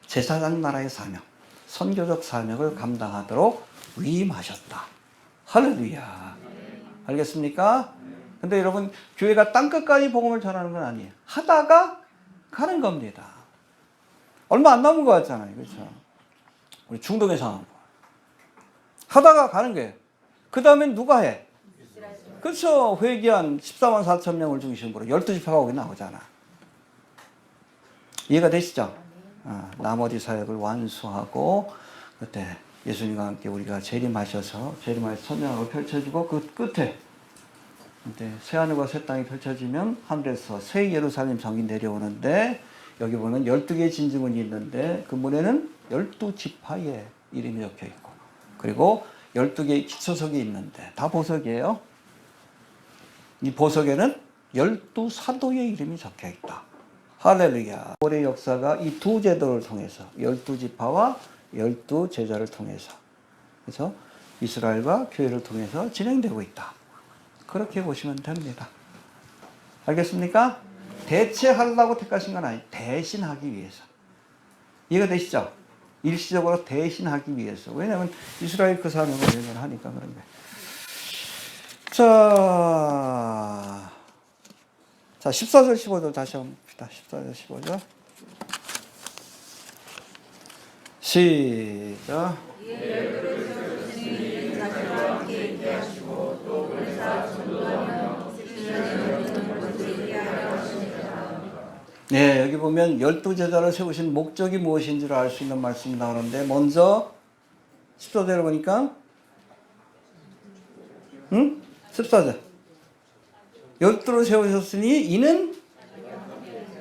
제사장 나라의 사명, 선교적 사명을 감당하도록 위임하셨다. 할렐루야. 알겠습니까? 근데 여러분, 교회가 땅끝까지 복음을 전하는 건 아니에요. 하다가 가는 겁니다. 얼마 안 남은 것 같잖아요. 그렇죠? 우리 중동의 상황. 하다가 가는 거예요. 그 다음엔 누가 해? 그렇죠. 회개한 14만 4천 명을 중심으로 12지파가 거기 나오잖아. 이해가 되시죠? 나머지 사역을 완수하고 그때 예수님과 함께 우리가 재림하셔서 재림하여 선명하고 펼쳐지고 그 끝에 새하늘과 새 땅이 펼쳐지면 하늘에서 새 예루살렘 성이 내려오는데 여기 보면 12개의 진주문이 있는데 그 문에는 12지파의 이름이 적혀 있고 그리고 12개의 기초석이 있는데 다 보석이에요. 이 보석에는 12사도의 이름이 적혀 있다. 할렐루야. 올해 역사가 이 두 제도를 통해서 12지파와 12제자를 통해서 그래서 이스라엘과 교회를 통해서 진행되고 있다. 그렇게 보시면 됩니다. 알겠습니까? 대체하려고 택하신 건 아니에요. 대신하기 위해서. 이해가 되시죠? 일시적으로 대신하기 위해서. 왜냐하면 이스라엘 그 사명을 하니까 그런 거예요. 자, 14절, 15절 다시 한번 봅시다. 14절, 15절. 시작. 네, 여기 보면 12제자를 세우신 목적이 무엇인지를 알 수 있는 말씀이 나오는데, 먼저 14절을 보니까 14절. 12를 세우셨으니 이는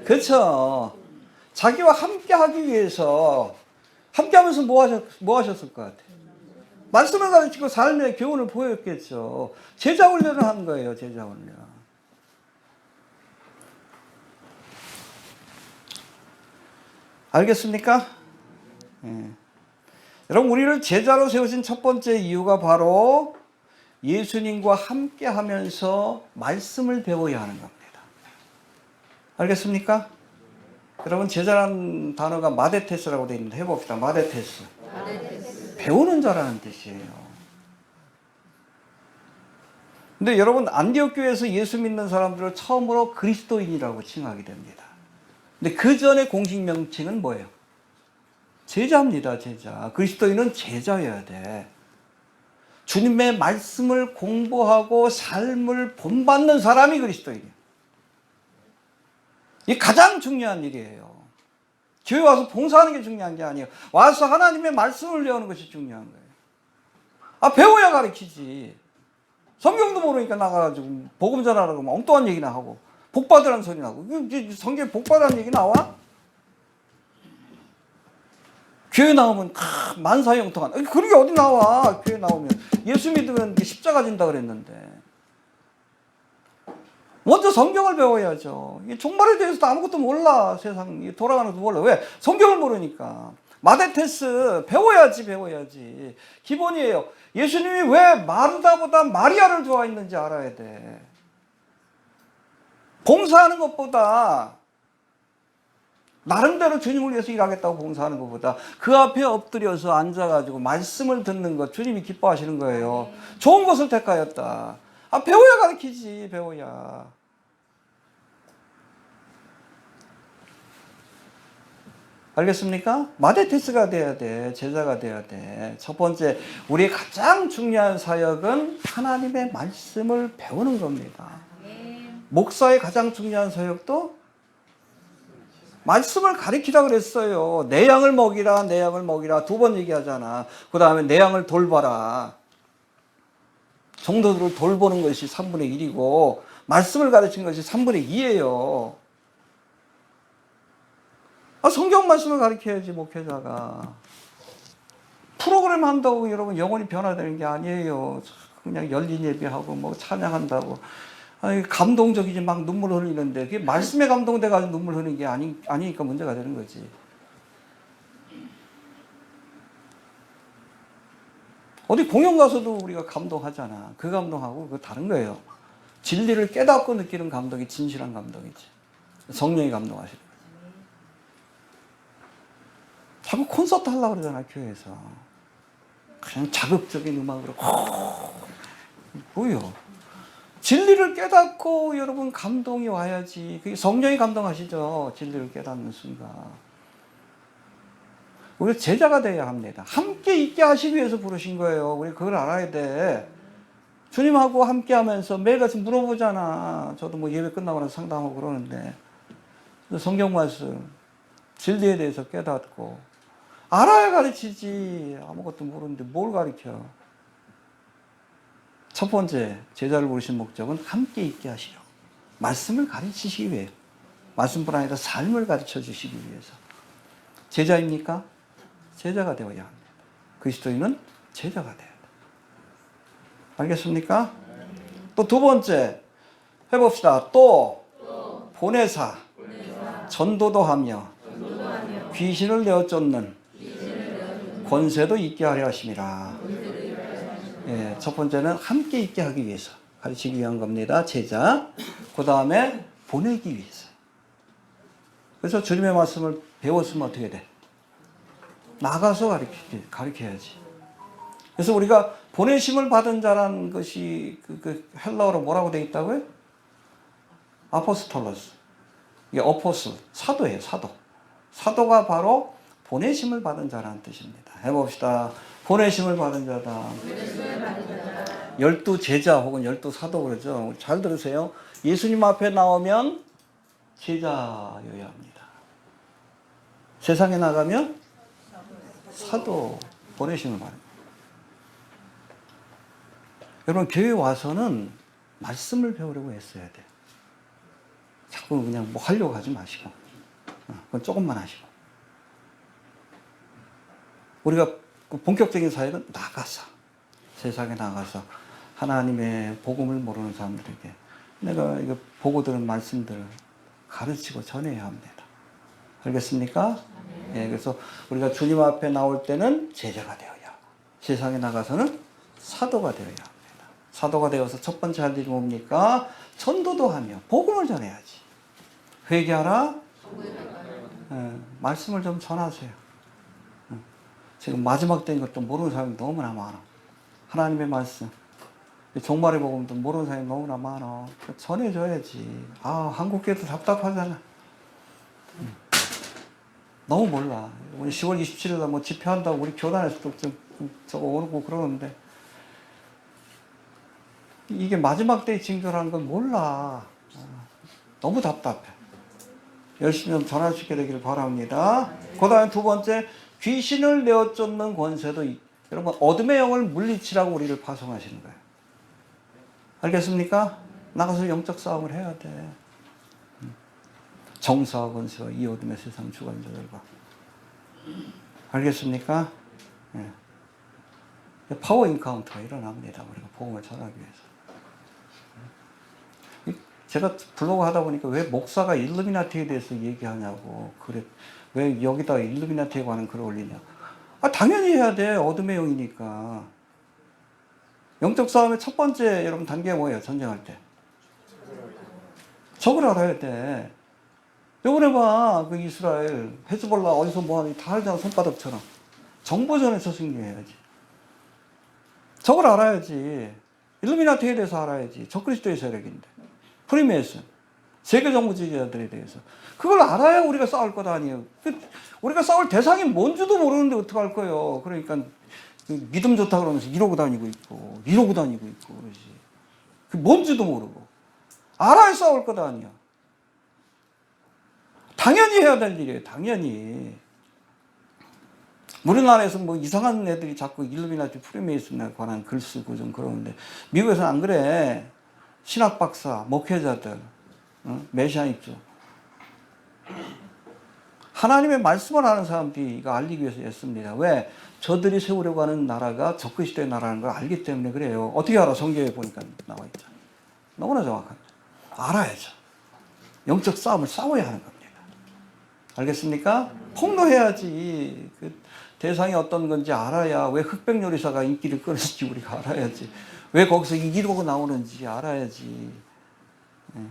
그렇죠. 자기와 함께 하기 위해서 함께 하면서 뭐 하셨을 것 같아요? 말씀을 가르치고 삶의 교훈을 보였겠죠. 제자 훈련을 한 거예요. 제자 훈련. 알겠습니까? 예. 여러분, 우리를 제자로 세우신 첫 번째 이유가 바로 예수님과 함께 하면서 말씀을 배워야 하는 겁니다. 알겠습니까? 여러분, 제자라는 단어가 마데테스라고 되어 있는데 해봅시다. 마데테스. 배우는 자라는 뜻이에요. 근데 여러분, 안디옥 교회에서 예수 믿는 사람들을 처음으로 그리스도인이라고 칭하게 됩니다. 근데 그 전에 공식 명칭은 뭐예요? 제자입니다. 제자. 그리스도인은 제자여야 돼. 주님의 말씀을 공부하고 삶을 본받는 사람이 그리스도인이에요. 이게 가장 중요한 일이에요. 교회 와서 봉사하는 게 중요한 게 아니에요. 와서 하나님의 말씀을 배우는 것이 중요한 거예요. 배워야 가르치지. 성경도 모르니까 나가가지고 복음 전하라고 막 엉뚱한 얘기나 하고 복받으라는 소리나 하고. 성경에 복받으라는 얘기 나와? 교회 나오면 만사형통한. 그런 게 어디 나와? 교회 나오면 예수 믿으면 십자가 진다 그랬는데. 먼저 성경을 배워야죠. 종말에 대해서도 아무것도 몰라. 세상 돌아가는 것도 몰라. 왜? 성경을 모르니까. 마데테스 배워야지. 기본이에요. 예수님이 왜 마르다보다 마리아를 좋아했는지 알아야 돼. 봉사하는 것보다 나름대로 주님을 위해서 일하겠다고 봉사하는 것보다 그 앞에 엎드려서 앉아가지고 말씀을 듣는 것 주님이 기뻐하시는 거예요. 좋은 것을 택하였다. 배워야 가르치지. 배워야. 알겠습니까? 마데테스가 돼야 돼. 제자가 돼야 돼. 첫 번째, 우리의 가장 중요한 사역은 하나님의 말씀을 배우는 겁니다. 목사의 가장 중요한 사역도 말씀을 가르치라 그랬어요. 내 양을 먹이라, 내 양을 먹이라. 2번 얘기하잖아. 그 다음에 내 양을 돌봐라. 성도들을 돌보는 것이 3분의 1이고 말씀을 가르치는 것이 3분의 2예요. 성경 말씀을 가르쳐야지 목회자가. 프로그램 한다고 여러분 영혼이 변화되는 게 아니에요. 그냥 열린 예배하고 뭐 찬양한다고. 감동적이지 막 눈물 흘리는데 그게 말씀에 감동돼가지고 눈물 흘리는 게 아니니까 문제가 되는 거지. 어디 공연 가서도 우리가 감동하잖아. 그 감동하고 그거 다른 거예요. 진리를 깨닫고 느끼는 감동이 진실한 감동이지. 성령이 감동하시는 거예요. 자꾸 콘서트 하려고 그러잖아, 교회에서. 그냥 자극적인 음악으로. 뭐요? 진리를 깨닫고 여러분 감동이 와야지. 그게 성령이 감동하시죠. 진리를 깨닫는 순간. 우리 제자가 되어야 합니다. 함께 있게 하시기 위해서 부르신 거예요. 우리 그걸 알아야 돼. 주님하고 함께 하면서 매일같이 물어보잖아. 저도 뭐 예배 끝나고 나서 상담하고 그러는데. 성경 말씀, 진리에 대해서 깨닫고. 알아야 가르치지. 아무것도 모르는데 뭘 가르쳐. 첫 번째, 제자를 부르신 목적은 함께 있게 하시려. 말씀을 가르치시기 위해. 말씀뿐 아니라 삶을 가르쳐 주시기 위해서. 제자입니까? 제자가 되어야 합니다. 그리스도인은 제자가 돼야 돼. 알겠습니까? 또 두 번째 해봅시다. 또 보내사 전도도 하며 귀신을 내어 쫓는 권세도 있게 하려 하심이라. 예, 첫 번째는 함께 있게 하기 위해서 가르치기 위한 겁니다. 제자. 그 다음에 보내기 위해서. 그래서 주님의 말씀을 배웠으면 어떻게 돼? 나가서 가르쳐야지. 그래서 우리가 보내심을 받은 자라는 것이 그 헬라어로 뭐라고 되어 있다고요? 아포스톨로스. 이게 어포슬, 사도예요, 사도. 사도가 바로 보내심을 받은 자라는 뜻입니다. 해봅시다. 보내심을 받은 자다. 12 제자 혹은 12 사도 그러죠. 잘 들으세요. 예수님 앞에 나오면 제자여야 합니다. 세상에 나가면 사도, 보내심을 받는. 여러분, 교회 와서는 말씀을 배우려고 했어야 돼요. 자꾸 그냥 뭐 하려고 하지 마시고, 그건 조금만 하시고. 우리가 본격적인 사역은 나가서, 세상에 나가서 하나님의 복음을 모르는 사람들에게 내가 이거 보고 들은 말씀들을 가르치고 전해야 합니다. 알겠습니까? 예, 그래서 우리가 주님 앞에 나올 때는 제자가 되어야 하고, 세상에 나가서는 사도가 되어야 합니다. 사도가 되어서 첫 번째 할 일이 뭡니까? 전도도 하며 복음을 전해야지. 회개하라. 예, 말씀을 좀 전하세요. 지금 마지막 때인 것도 모르는 사람이 너무나 많아. 하나님의 말씀, 종말의 복음도 모르는 사람이 너무나 많아. 전해줘야지. 아, 한국교회도 답답하잖아. 너무 몰라. 우리 10월 27일 날 뭐 집회한다고 우리 교단에서도 좀 저거 오르고 그러는데, 이게 마지막 때의 징조라는 걸 몰라. 너무 답답해. 열심히 좀 전할 수 있게 되기를 바랍니다. 그 다음에 두 번째, 귀신을 내어 쫓는 권세도 여러분, 어둠의 영을 물리치라고 우리를 파송하시는 거예요. 알겠습니까? 나가서 영적 싸움을 해야 돼. 정사와 권세와 이 어둠의 세상 주관자들과. 알겠습니까? 네. 파워 인카운터가 일어납니다. 우리가 복음을 전하기 위해서. 제가 블로그 하다 보니까 왜 목사가 일루미나티에 대해서 얘기하냐고. 그래, 왜 여기다가 일루미나티에 관한 글을 올리냐. 아, 당연히 해야 돼. 어둠의 영이니까. 영적 싸움의 첫 번째 여러분 단계가 뭐예요? 전쟁할 때. 적을 알아야 돼. 요번에 봐, 그 이스라엘, 헤즈볼라 어디서 뭐하니 다 알잖아, 손바닥처럼. 정보전에서 승리해야지. 적을 알아야지. 일루미나티에 대해서 알아야지. 적그리스도의 세력인데. 프리메이슨. 세계 정부주의자들에 대해서. 그걸 알아야 우리가 싸울 거다 아니에요. 우리가 싸울 대상이 뭔지도 모르는데 어떡할 거예요. 그러니까 믿음 좋다 그러면서 이러고 다니고 있고, 이러고 다니고 있고 그러지. 그 뭔지도 모르고. 알아야 싸울 거다 아니야. 당연히 해야 될 일이에요. 당연히. 우리나라에서 뭐 이상한 애들이 자꾸 일루미나티 프리메이슨에 관한 글 쓰고 좀 그러는데, 미국에서는 안 그래. 신학 박사, 목회자들, 메시아닉들. 하나님의 말씀을 하는 사람들이 이거 알리기 위해서 했습니다. 왜? 저들이 세우려고 하는 나라가 적그리스도의 나라라는 걸 알기 때문에 그래요. 어떻게 알아? 성경에 보니까 나와 있잖아. 너무나 정확합니다. 알아야죠. 영적 싸움을 싸워야 하는 겁니다. 알겠습니까? 폭로해야지. 그 대상이 어떤 건지 알아야, 왜 흑백 요리사가 인기를 끌었는지 우리가 알아야지. 왜 거기서 이기려고 나오는지 알아야지. 네.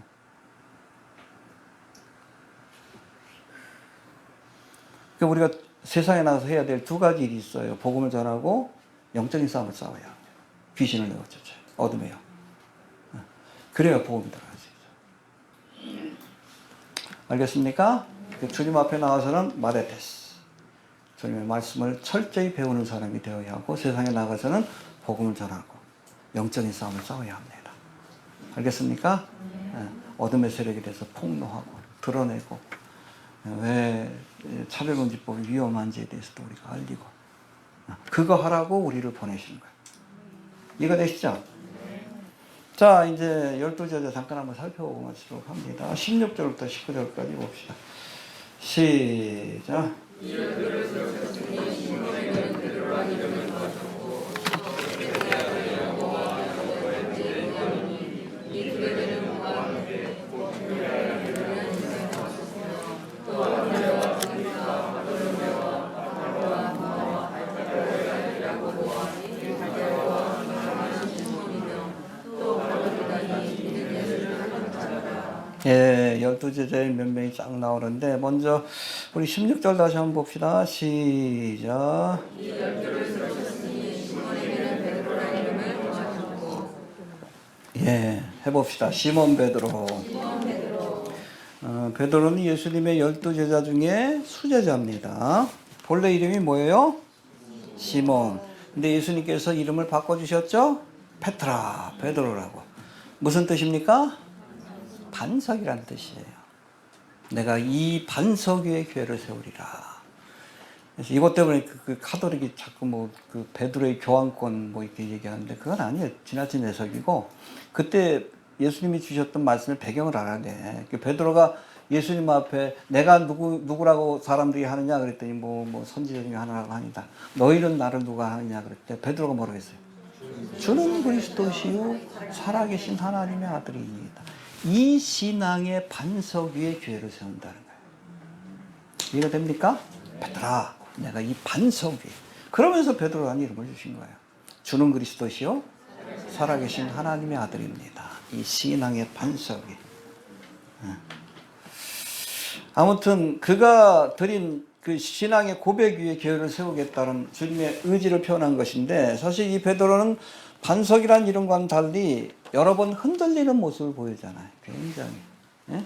그러니까 우리가 세상에 나가서 해야 될 두 가지 일이 있어요. 복음을 전하고 영적인 싸움을 싸워야 합니다. 귀신을 내어 쫓아요. 어둠의 영. 그래야 복음이 들어갈 수 있어요. 알겠습니까? 주님 앞에 나와서는 마레테스. 주님의 말씀을 철저히 배우는 사람이 되어야 하고, 세상에 나가서는 복음을 전하고 영적인 싸움을 싸워야 합니다. 알겠습니까? 어둠의 세력에 대해서 폭로하고 드러내고, 왜 차별금지법이 위험한지에 대해서도 우리가 알리고, 그거 하라고 우리를 보내신 거예요. 이해가 되시죠? 자, 이제 12제자 잠깐 한번 살펴보도록 합니다. 16절부터 19절까지 봅시다. 시작. 예, 12제자의 몇 명이 쫙 나오는데 먼저 우리 16절 다시 한번 봅시다. 시작. 예, 해봅시다. 시몬 베드로. 베드로는 예수님의 12제자 중에 수제자입니다. 본래 이름이 뭐예요? 시몬. 근데 예수님께서 이름을 바꿔주셨죠? 페트라, 베드로라고. 무슨 뜻입니까? 반석이란 뜻이에요. 내가 이 반석 위에 교회를 세우리라. 그래서 이것 때문에 그 카톨릭이 자꾸 뭐 그 베드로의 교환권 뭐 이렇게 얘기하는데 그건 아니에요. 지나친 해석이고, 그때 예수님이 주셨던 말씀의 배경을 알아야 돼. 그 베드로가 예수님 앞에 내가 누구라고 사람들이 하느냐 그랬더니 뭐 선지자 중에 하나라고 하니다. 너희는 나를 누가 하느냐 그랬대. 베드로가 뭐라고 했어요? 주는 그리스도시요 살아계신 하나님의 아들이니이다. 이 신앙의 반석 위에 교회를 세운다는 거예요. 이해가 됩니까? 베드로아, 내가 이 반석 위에. 그러면서 베드로라는 이름을 주신 거예요. 주는 그리스도시요 살아계신 하나님의 아들입니다. 이 신앙의 반석 위에. 아무튼 그가 드린 그 신앙의 고백 위에 교회를 세우겠다는 주님의 의지를 표현한 것인데, 사실 이 베드로는 반석이라는 이름과는 달리 여러 번 흔들리는 모습을 보이잖아요. 굉장히. 예?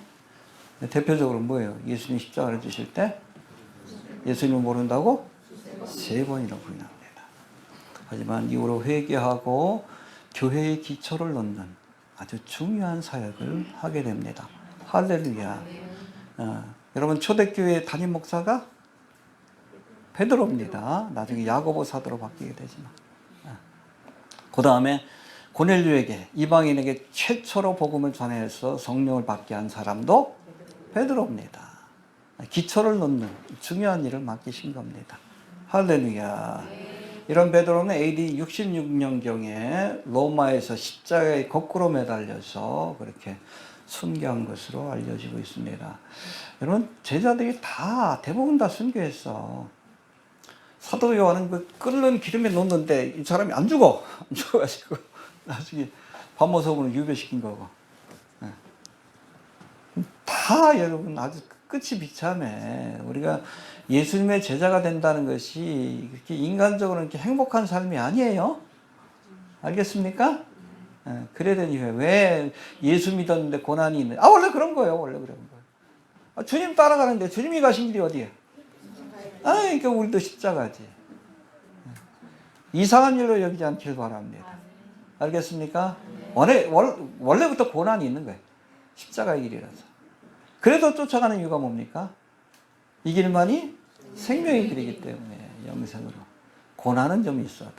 대표적으로 뭐예요? 예수님 십자가를 지실 때 예수님을 모른다고 3번이나 부인합니다. 하지만 이후로 회개하고 교회의 기초를 놓는 아주 중요한 사역을 하게 됩니다. 할렐루야. 여러분, 초대교회 담임 목사가 베드로입니다. 나중에 야고보 사도로 바뀌게 되지만. 그 다음에 고넬료에게, 이방인에게 최초로 복음을 전해서 성령을 받게 한 사람도 베드로입니다. 기초를 놓는 중요한 일을 맡기신 겁니다. 할렐루야. 이런 베드로는 AD 66년경에 로마에서 십자가에 거꾸로 매달려서 그렇게 순교한 것으로 알려지고 있습니다. 여러분, 제자들이 대부분 다 순교했어. 사도 요한은 그 끓는 기름에 놓는데 이 사람이 안 죽어가지고 나중에 밤모sob으로 유배시킨 거고. 다 여러분 아주 끝이 비참해. 우리가 예수님의 제자가 된다는 것이 그렇게 인간적으로 이렇게 행복한 삶이 아니에요. 알겠습니까? 그래야 되니 왜 예수 믿었는데 고난이 있는? 원래 그런 거예요. 원래 그런 거예요. 주님 따라가는데 주님이 가신 길이 어디예요? 그러니까 우리도 십자가지. 이상한 일로 여기지 않길 바랍니다. 알겠습니까? 원래부터 고난이 있는 거예요. 십자가의 길이라서. 그래도 쫓아가는 이유가 뭡니까? 이 길만이 생명의 길이기 때문에 영생으로. 고난은 좀 있어도.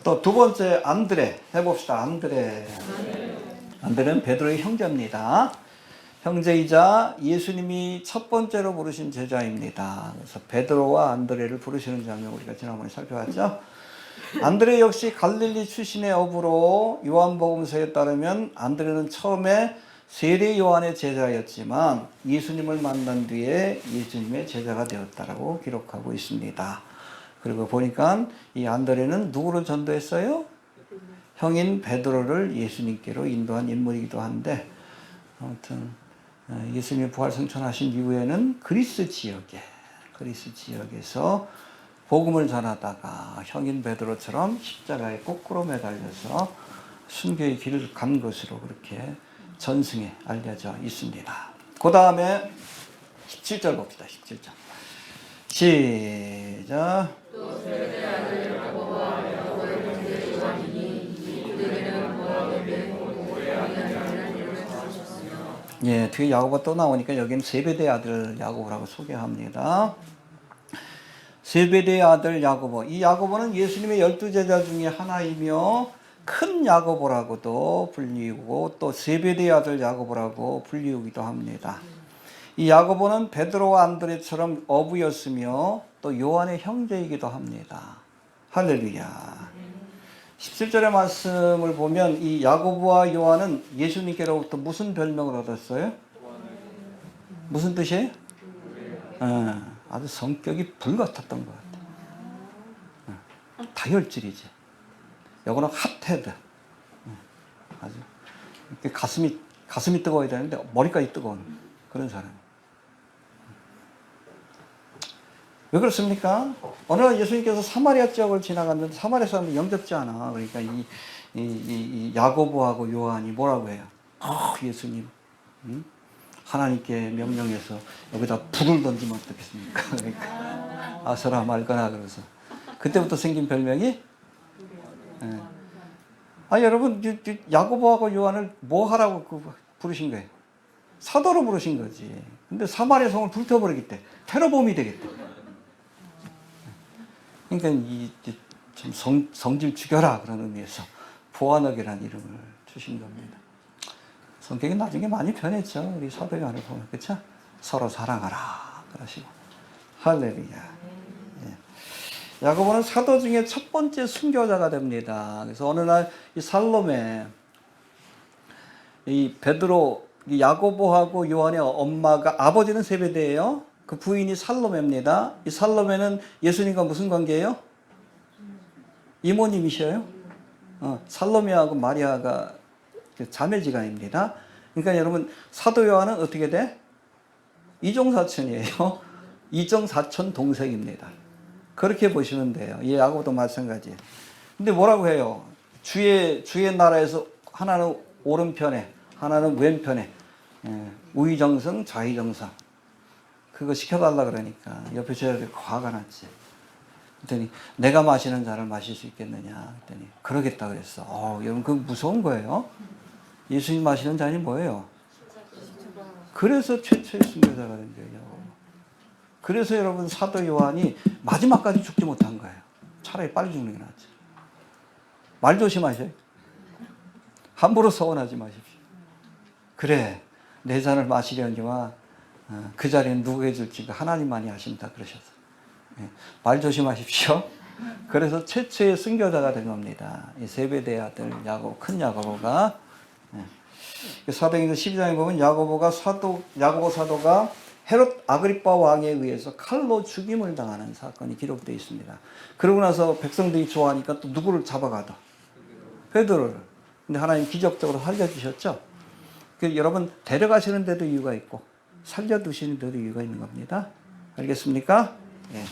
또 두 번째, 안드레 해봅시다. 안드레는 베드로의 형제입니다. 형제이자 예수님이 첫 번째로 부르신 제자입니다. 그래서 베드로와 안드레를 부르시는 장면 우리가 지난번에 살펴봤죠. 안드레 역시 갈릴리 출신의 어부로 요한복음서에 따르면 안드레는 처음에 세례 요한의 제자였지만 예수님을 만난 뒤에 예수님의 제자가 되었다라고 기록하고 있습니다. 그리고 보니까 이 안드레는 누구를 전도했어요? 형인 베드로를 예수님께로 인도한 인물이기도 한데, 아무튼 예수님이 부활 승천하신 이후에는 그리스 지역에서 복음을 전하다가 형인 베드로처럼 십자가에 거꾸로 매달려서 순교의 길을 간 것으로 그렇게 전승에 알려져 있습니다. 그 다음에 17절 봅시다. 17절 시작. 예, 뒤에 야고보 또 나오니까 여기는 세베대의 아들 야고보라고 소개합니다. 세베대의 아들 야고보. 이 야고보는 예수님의 12제자 중에 하나이며 큰 야고보라고도 불리우고 또 세베대의 아들 야고보라고 불리우기도 합니다. 이 야고보는 베드로와 안드레처럼 어부였으며 또 요한의 형제이기도 합니다. 할렐루야. 17절의 말씀을 보면 이 야고보와 요한은 예수님께로부터 무슨 별명을 얻었어요? 무슨 뜻이에요? 아주 성격이 불 같았던 것 같아요. 다혈질이지. 요거는 핫헤드. 아주 이렇게 가슴이 가슴이 뜨거워야 되는데 머리까지 뜨거운 그런 사람. 왜 그렇습니까? 어느 날 예수님께서 사마리아 지역을 지나갔는데 사마리아 사람이 영접지 않아. 그러니까 이 야고보하고 요한이 뭐라고 해요? 예수님, 하나님께 명령해서 여기다 불을 던지면 어떻겠습니까? 그러니까 아서라 말거나 그래서 그때부터 생긴 별명이. 예. 여러분 야고보하고 요한을 뭐 하라고 부르신 거예요? 사도로 부르신 거지. 근데 사마리아 성을 불태워버리기 때문에 테러범이 되겠다. 그러니까 참 성질 죽여라 그런 의미에서 보아너기라는 이름을 주신 겁니다. 성격이 나중에 많이 변했죠. 우리 사도 요한을 보면 그렇죠? 서로 사랑하라 그러시고 할렐루야. 예. 야고보는 사도 중에 첫 번째 순교자가 됩니다. 그래서 어느 날 이 살로메 이 베드로 이 야고보하고 요한의 엄마가 아버지는 세베대예요. 그 부인이 살로메입니다. 이 살로메는 예수님과 무슨 관계예요? 이모님이셔요. 살로메하고 마리아가 자매지간입니다. 그러니까 여러분 사도 요한은 어떻게 돼? 이종사촌이에요. 이종사촌 동생입니다. 그렇게 보시면 돼요. 이 야고보도 마찬가지. 근데 뭐라고 해요? 주의 나라에서 하나는 오른편에 하나는 왼편에 우의정성 좌의정상 그거 시켜달라 그러니까 옆에 저렇게 화가 났지. 그랬더니 내가 마시는 잔을 마실 수 있겠느냐 그랬더니 그러겠다 그랬어. 여러분 그거 무서운 거예요. 예수님 마시는 잔이 뭐예요? 그래서 최초의 순교자가 된 거예요. 그래서 여러분 사도 요한이 마지막까지 죽지 못한 거예요. 차라리 빨리 죽는 게 낫지. 말 조심하셔요. 함부로 서원하지 마십시오. 그래 내 잔을 마시려니와 그 자리는 누구에게 줄지 하나님만이 아신다 그러셨어요. 말 조심하십시오. 그래서 최초의 순교자가 된 겁니다. 이 세베대의 아들 큰 야고보가. 사도행전 12장에 보면 야고보 사도가 헤롯 아그리파 왕에 의해서 칼로 죽임을 당하는 사건이 기록되어 있습니다. 그러고 나서 백성들이 좋아하니까 또 누구를 잡아가다? 베드로를. 근데 하나님 기적적으로 살려주셨죠. 여러분 데려가시는 데도 이유가 있고 살려두시는 데도 이유가 있는 겁니다. 알겠습니까? 예.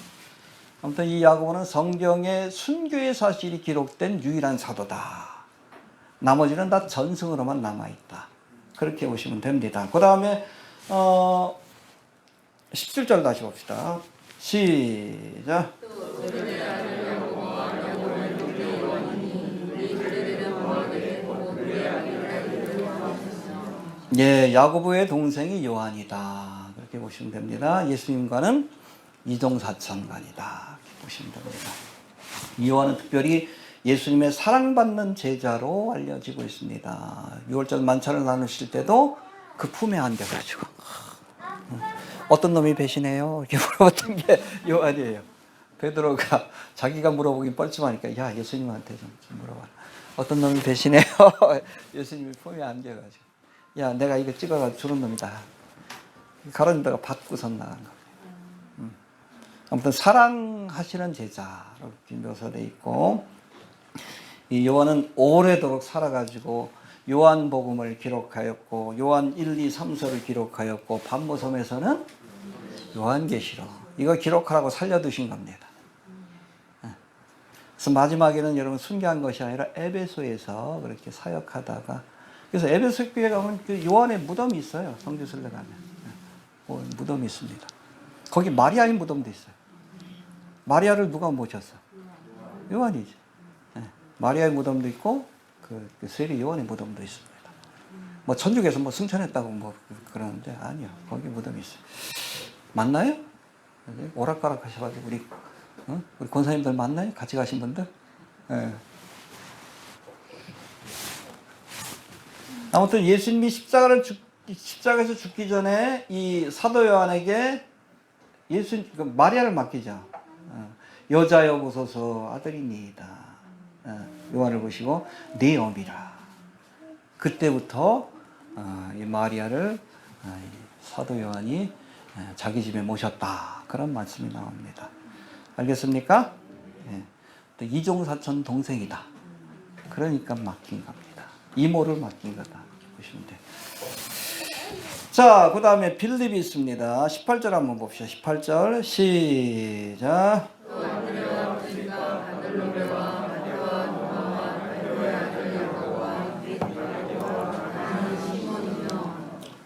아무튼 이 야고보는 성경에 순교의 사실이 기록된 유일한 사도다. 나머지는 다 전승으로만 남아있다. 그렇게 보시면 됩니다. 그 다음에 17절 다시 봅시다. 시작. 예, 야고보의 동생이 요한이다. 그렇게 보시면 됩니다. 예수님과는 이종사촌간이다. 이렇게 보시면 됩니다. 이 요한은 특별히 예수님의 사랑받는 제자로 알려지고 있습니다. 6월절 만찬을 나누실 때도 그 품에 안겨가지고 어떤 놈이 배신해요? 이렇게 물어봤던 게 요한이에요. 베드로가 자기가 물어보긴 뻘쭘하니까 야 예수님한테 좀 물어봐라. 어떤 놈이 배신해요? 예수님이 품에 안겨가지고 야 내가 이거 찍어가지고 주는 놈이다. 가로님다가 받고서 나간 겁니다. 아무튼 사랑하시는 제자로 묘사되어 있고 이 요한은 오래도록 살아가지고 요한복음을 기록하였고 요한 1, 2, 3서를 기록하였고 반모섬에서는 요한계시록 이거 기록하라고 살려두신 겁니다. 그래서 마지막에는 여러분 순교한 것이 아니라 에베소에서 그렇게 사역하다가 그래서 에베소 교회 가면 그 요한의 무덤이 있어요. 성지순례 가면 무덤이 있습니다. 거기 마리아의 무덤도 있어요. 마리아를 누가 모셨어? 요한이죠. 마리아의 무덤도 있고 그 세리 요한의 무덤도 있습니다. 뭐 천주교에서 뭐 승천했다고 뭐 그러는데 아니요. 거기 무덤이 있어요. 맞나요? 오락가락 하셔가지고 우리 권사님들 맞나요? 같이 가신 분들? 네. 아무튼 예수님이 십자가에서 죽기 전에 이 사도 요한에게 마리아를 맡기죠. 여자여 보소서 아들이니이다. 요한을 보시고 네 어미라. 그때부터 이 마리아를 사도 요한이 자기 집에 모셨다. 그런 말씀이 나옵니다. 알겠습니까? 또 이종사촌 동생이다. 그러니까 맡긴 겁니다. 이모를 맡긴 거다. 보시면 돼요. 자, 그 다음에 빌립이 있습니다. 18절 한번 봅시다. 18절 시작.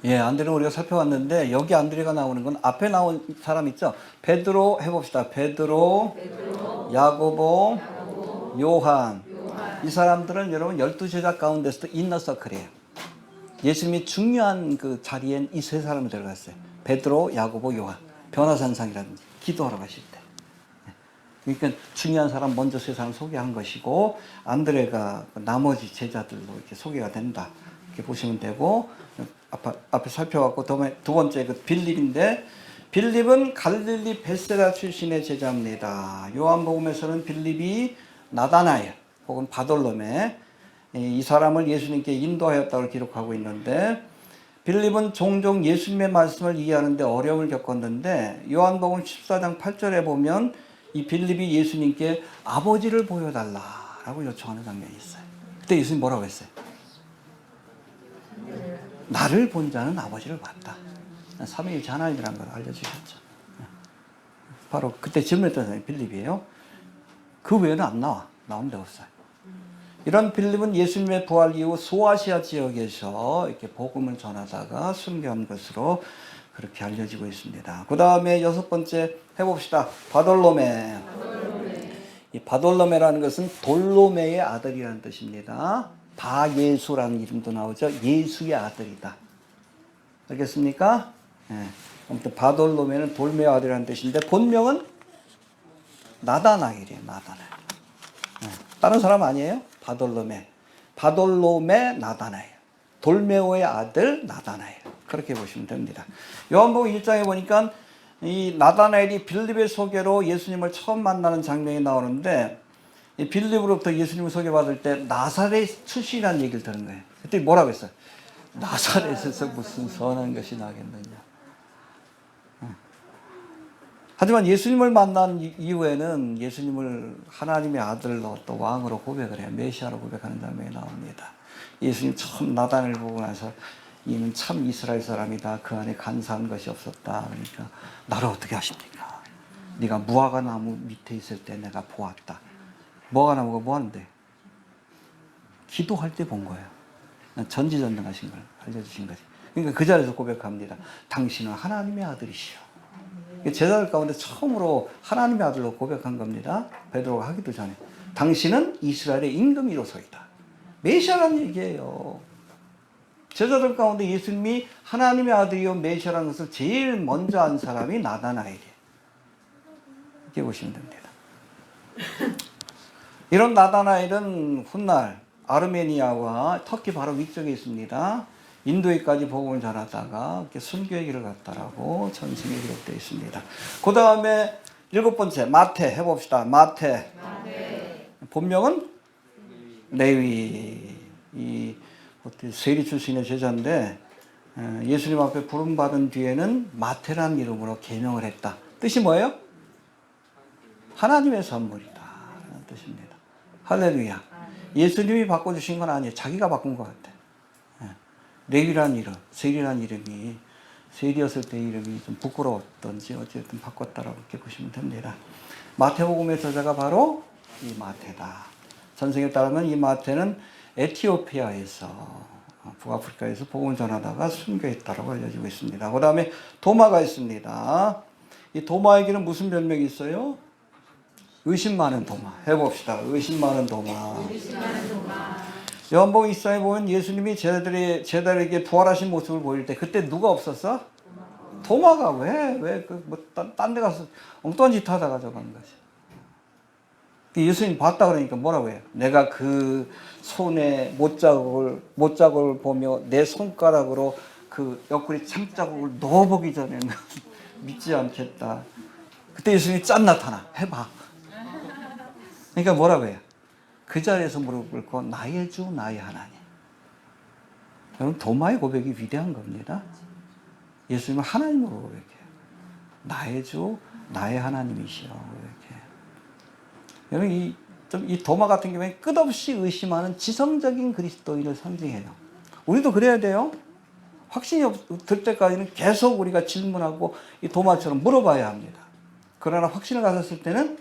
예, 안드레는 우리가 살펴봤는데 여기 안드레가 나오는 건 앞에 나온 사람 있죠? 베드로 해봅시다. 베드로, 야고보, 요한. 이 사람들은 여러분 12제자 가운데서도 이너서클이에요. 예수님이 중요한 그 자리엔 이 세 사람을 데려갔어요. 베드로, 야고보, 요한. 변화산상이라든지 기도하러 가실 때. 그러니까 중요한 사람 먼저 세 사람 소개한 것이고 안드레가 나머지 제자들로 이렇게 소개가 된다. 이렇게 보시면 되고 앞에 살펴봤고 두 번째 그 빌립인데 빌립은 갈릴리 벳세다 출신의 제자입니다. 요한복음에서는 빌립이 나다나엘 혹은 바돌로메 이 사람을 예수님께 인도하였다고 기록하고 있는데 빌립은 종종 예수님의 말씀을 이해하는데 어려움을 겪었는데 요한복음 14장 8절에 보면 이 빌립이 예수님께 아버지를 보여달라라고 요청하는 장면이 있어요. 그때 예수님 뭐라고 했어요? 나를 본 자는 아버지를 봤다. 삼위일체 하나님이라는 걸 알려주셨죠. 바로 그때 질문했던 사람이 빌립이에요. 그 외에는 안 나온 데 없어요. 이런 빌립은 예수님의 부활 이후 소아시아 지역에서 이렇게 복음을 전하다가 순교한 것으로 그렇게 알려지고 있습니다. 그 다음에 여섯 번째 해봅시다. 바돌로메. 이 바돌로메라는 것은 돌로메의 아들이라는 뜻입니다. 바예수라는 이름도 나오죠. 예수의 아들이다. 알겠습니까? 네. 아무튼 바돌로메는 돌메의 아들이라는 뜻인데 본명은 나다나엘이에요. 나다나엘. 네. 다른 사람 아니에요? 바돌로메 나다나엘. 돌메오의 아들 나다나엘. 그렇게 보시면 됩니다. 요한복음 1장에 보니까 이 나다나엘이 빌립의 소개로 예수님을 처음 만나는 장면이 나오는데 이 빌립으로부터 예수님을 소개받을 때 나사렛 출신이라는 얘기를 들은 거예요. 그때 뭐라고 했어요? 나사렛에서 무슨 선한 것이 나겠느냐. 하지만 예수님을 만난 이후에는 예수님을 하나님의 아들로 또 왕으로 고백을 해요. 메시아로 고백하는 장면이 나옵니다. 예수님 처음 나단을 보고 나서 이는 참 이스라엘 사람이다. 그 안에 간사한 것이 없었다. 그러니까 나를 어떻게 아십니까? 네가 무화과 나무 밑에 있을 때 내가 보았다. 무화과 나무가 뭐 하는데? 기도할 때 본 거예요. 전지전능하신 걸 알려주신 거지. 그러니까 그 자리에서 고백합니다. 당신은 하나님의 아들이시오. 제자들 가운데 처음으로 하나님의 아들로 고백한 겁니다. 베드로가 하기도 전에. 당신은 이스라엘의 임금이로소이다. 메시아라는 얘기예요. 제자들 가운데 예수님이 하나님의 아들이요 메시아라는 것을 제일 먼저 한 사람이 나다나엘이에요. 이렇게 보시면 됩니다. 이런 나다나엘은 훗날 아르메니아와 터키 바로 위쪽에 있습니다. 인도에까지 복음을 전하다가 이렇게 순교의 길을 갔다라고 전승에 기록되어 있습니다. 그 다음에 일곱 번째 마태 해봅시다. 마태. 본명은 레위. 이 세리 출신의 제자인데 예수님 앞에 부름받은 뒤에는 마태라는 이름으로 계명을 했다. 뜻이 뭐예요? 하나님의 선물이다 라는 뜻입니다. 할렐루야. 예수님이 바꿔주신 건 아니에요. 자기가 바꾼 것 같아요. 레위라는 이름, 세리라는 이름이 세리였을 때 이름이 좀 부끄러웠던지 어쨌든 바꿨다라고 이렇게 보시면 됩니다. 마태복음의 저자가 바로 이 마태다. 전승에 따르면 이 마태는 에티오피아에서 북아프리카에서 복음을 전하다가 순교했다라고 알려지고 있습니다. 그 다음에 도마가 있습니다. 이 도마에게는 무슨 별명이 있어요? 의심 많은 도마. 해봅시다. 의심 많은 도마. 요한복음 1장에 보면 예수님이 제자들에게 부활하신 모습을 보일 때 그때 누가 없었어? 도마가 왜 딴 데 가서 엉뚱한 짓 하다가 저거 한 거지. 예수님 봤다 그러니까 뭐라고 해요? 내가 그 손에 못자국을 보며 내 손가락으로 그 옆구리 창자국을 넣어보기 전에는 믿지 않겠다. 그때 예수님이 짠 나타나. 해봐. 그러니까 뭐라고 해요? 그 자리에서 무릎 꿇고 나의 주 나의 하나님. 여러분 도마의 고백이 위대한 겁니다. 예수님은 하나님으로 고백해요. 나의 주 나의 하나님이시여 고백해요. 여러분 이 도마 같은 경우에 끝없이 의심하는 지성적인 그리스도인을 상징해요. 우리도 그래야 돼요. 확신이 들 때까지는 계속 우리가 질문하고 이 도마처럼 물어봐야 합니다. 그러나 확신을 가졌을 때는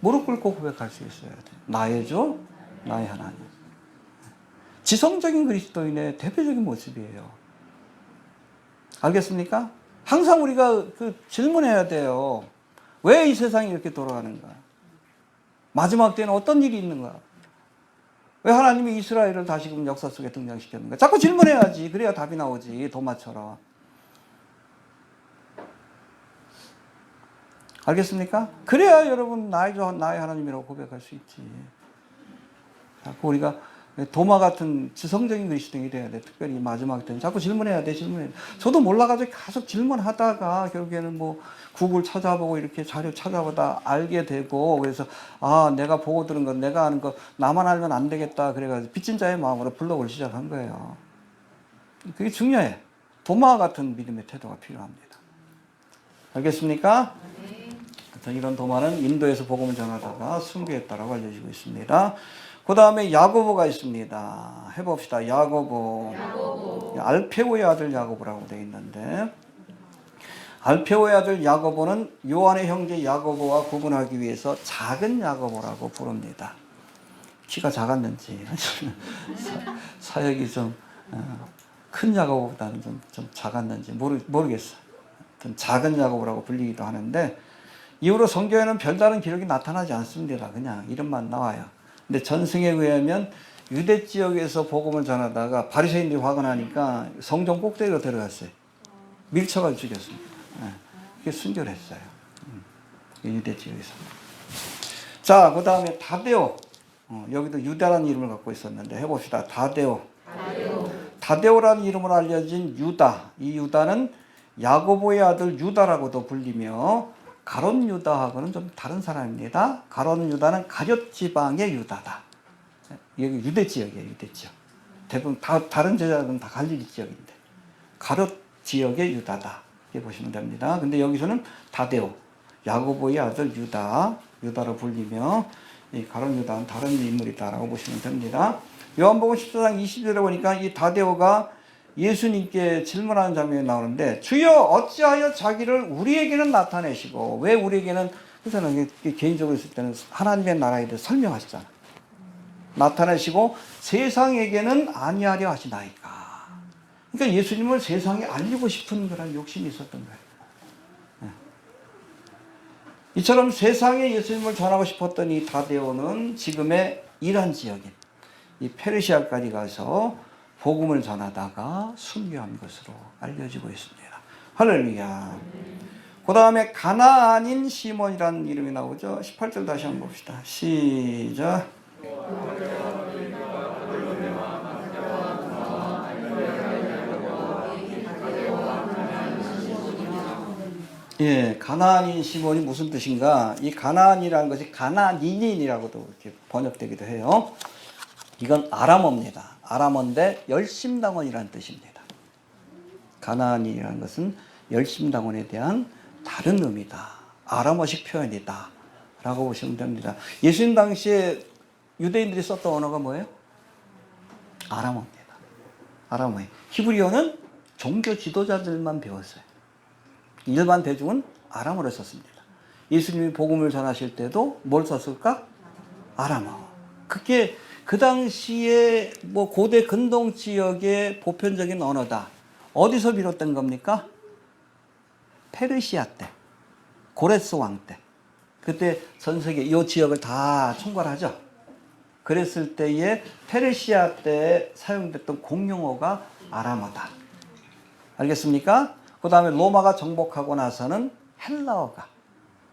무릎 꿇고 고백할 수 있어야 돼요. 나의 주, 나의 하나님. 지성적인 그리스도인의 대표적인 모습이에요. 알겠습니까? 항상 우리가 질문해야 돼요. 왜 이 세상이 이렇게 돌아가는가? 마지막 때는 어떤 일이 있는가? 왜 하나님이 이스라엘을 다시금 역사 속에 등장시켰는가? 자꾸 질문해야지. 그래야 답이 나오지. 도마처럼. 알겠습니까? 그래야 여러분 나의 하나님이라고 고백할 수 있지. 자꾸 우리가 도마 같은 지성적인 그리스도인이 돼야 돼. 특별히 마지막 때는 자꾸 질문해야 돼. 질문해야 돼. 저도 몰라가지고 계속 질문하다가 결국에는 뭐 구글 찾아보고 이렇게 자료 찾아보다 알게 되고, 그래서 내가 보고 들은 건, 내가 아는 거 나만 알면 안 되겠다 그래가지고 빚진 자의 마음으로 블로그를 시작한 거예요. 그게 중요해. 도마 같은 믿음의 태도가 필요합니다. 알겠습니까? 이런 도마는 인도에서 복음을 전하다가 순교했다라고 알려지고 있습니다. 그 다음에 야고보가 있습니다. 해봅시다. 야고보. 알페오의 아들 야고보라고 되어 있는데, 알페오의 아들 야고보는 요한의 형제 야고보와 구분하기 위해서 작은 야고보라고 부릅니다. 키가 작았는지 사역이 좀 큰 야고보보다는 좀 작았는지 모르겠어요. 작은 야고보라고 불리기도 하는데, 이후로 성경에는 별다른 기록이 나타나지 않습니다. 그냥 이름만 나와요. 근데 전승에 의하면 유대 지역에서 복음을 전하다가 바리새인들이 화가 나니까 성전 꼭대기로 데려갔어요. 밀쳐가 죽였습니다. 그게 순교를 했어요. 유대 지역에서. 자, 그 다음에 다데오. 여기도 유다라는 이름을 갖고 있었는데 해봅시다. 다데오라는 이름으로 알려진 유다. 이 유다는 야고보의 아들 유다라고도 불리며 가롯 유다하고는 좀 다른 사람입니다. 가롯 유다는 가룟 지방의 유다다. 여기 유대 지역이에요. 유대 지역. 대부분 다른 제자들은 다 갈릴리 지역인데 가롯 지역의 유다다. 이렇게 보시면 됩니다. 근데 여기서는 다데오, 야고보의 아들 유다로 불리며 이 가롯 유다는 다른 인물이다라고 보시면 됩니다. 요한복음 14장 20절에 보니까 이 다데오가 예수님께 질문하는 장면이 나오는데, 주여 어찌하여 자기를 우리에게는 나타내시고, 왜 우리에게는, 그래서 개인적으로 있을 때는 하나님의 나라에 대해 설명하시잖아. 나타내시고 세상에게는 아니하려 하시나이까. 그러니까 예수님을 세상에 알리고 싶은 그런 욕심이 있었던 거예요. 이처럼 세상에 예수님을 전하고 싶었던 이 다데오는 지금의 이란 지역인 이 페르시아까지 가서 복음을 전하다가 순교한 것으로 알려지고 있습니다. 할렐루야. 그 다음에 가나안인 시몬이라는 이름이 나오죠. 18절 다시 한번 봅시다. 시작. 예, 가나안인 시몬이 무슨 뜻인가? 이 가나안이라는 것이 가나니인이라고도 이렇게 번역되기도 해요. 이건 아람어입니다. 아람어인데 열심당원이라는 뜻입니다. 가나안이라는 것은 열심당원에 대한 다른 의미다. 아람어식 표현이다. 라고 보시면 됩니다. 예수님 당시에 유대인들이 썼던 언어가 뭐예요? 아람어입니다. 아람어예요. 히브리어는 종교 지도자들만 배웠어요. 일반 대중은 아람어를 썼습니다. 예수님이 복음을 전하실 때도 뭘 썼을까? 아람어. 그게 그 당시에 뭐 고대 근동 지역의 보편적인 언어다. 어디서 비롯된 겁니까? 페르시아 때, 고레스 왕 때. 그때 전 세계 이 지역을 다 총괄하죠. 그랬을 때에 페르시아 때 사용됐던 공용어가 아람어다. 알겠습니까? 그 다음에 로마가 정복하고 나서는 헬라어가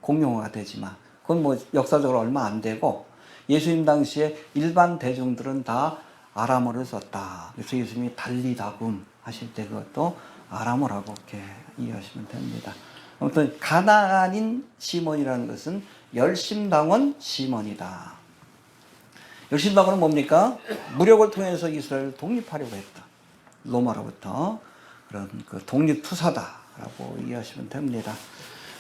공용어가 되지만 그건 뭐 역사적으로 얼마 안 되고, 예수님 당시에 일반 대중들은 다 아람어를 썼다. 그래서 예수님이 달리다굼 하실 때 그것도 아람어라고 이렇게 이해하시면 됩니다. 아무튼 가나안인 시몬이라는 것은 열심당원 시몬이다. 열심당원은 뭡니까? 무력을 통해서 이스라엘을 독립하려고 했다. 로마로부터 그런 그 독립투사다라고 이해하시면 됩니다.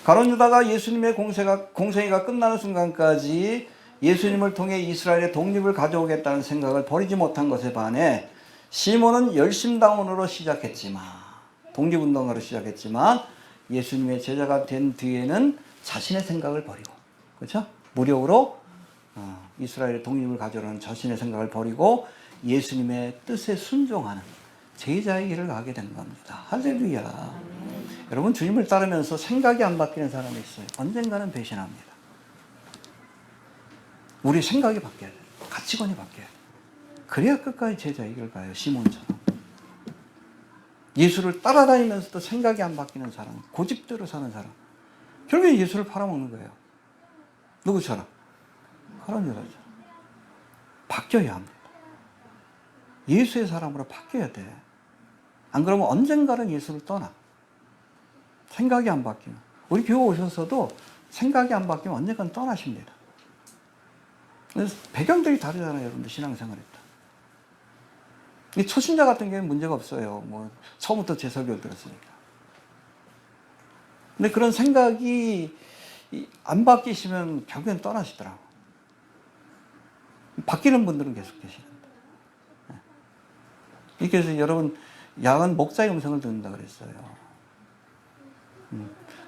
가룟 유다가 예수님의 공생애가 끝나는 순간까지 예수님을 통해 이스라엘의 독립을 가져오겠다는 생각을 버리지 못한 것에 반해 시몬은 열심당원으로 시작했지만, 독립운동가로 시작했지만 예수님의 제자가 된 뒤에는 자신의 생각을 버리고, 그렇죠? 무력으로 이스라엘의 독립을 가져오는 자신의 생각을 버리고 예수님의 뜻에 순종하는 제자의 길을 가게 된 겁니다. 할렐루야. 여러분, 주님을 따르면서 생각이 안 바뀌는 사람이 있어요. 언젠가는 배신합니다. 우리 생각이 바뀌어야 돼요. 가치관이 바뀌어야 돼요. 그래야 끝까지 제자의 길을 가요. 시몬처럼. 예수를 따라다니면서도 생각이 안 바뀌는 사람, 고집대로 사는 사람, 결국에 예수를 팔아먹는 거예요. 누구처럼? 가룟 유다처럼. 바뀌어야 합니다. 예수의 사람으로 바뀌어야 돼. 안 그러면 언젠가는 예수를 떠나. 생각이 안 바뀌면. 우리 교회 오셔서도 생각이 안 바뀌면 언젠가는 떠나십니다. 그래서 배경들이 다르잖아요, 여러분들 신앙생활 했다. 이 초신자 같은 경우는 문제가 없어요. 뭐 처음부터 제 설교를 들었으니까. 근데 그런 생각이 안 바뀌시면 결국엔 떠나시더라고. 바뀌는 분들은 계속 계시는데. 그래서 여러분, 야간 목자의 음성을 듣는다 그랬어요.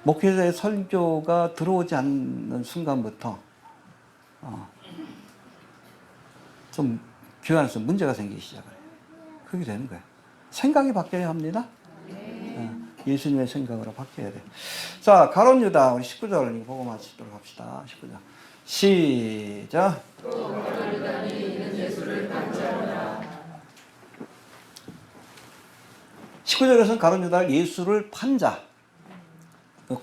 목회자의 설교가 들어오지 않는 순간부터 좀 교회 안에서 문제가 생기기 시작을 해요. 그렇게 되는 거예요. 생각이 바뀌어야 합니다. 예수님의 생각으로 바뀌어야 돼요. 자, 가룟 유다, 우리 19절 이거 보고 마치도록 합시다. 19절. 시작.
또 가룟 유다는 이는 예수를 판자로다.
19절에서는 가룟 유다를 예수를 판 자.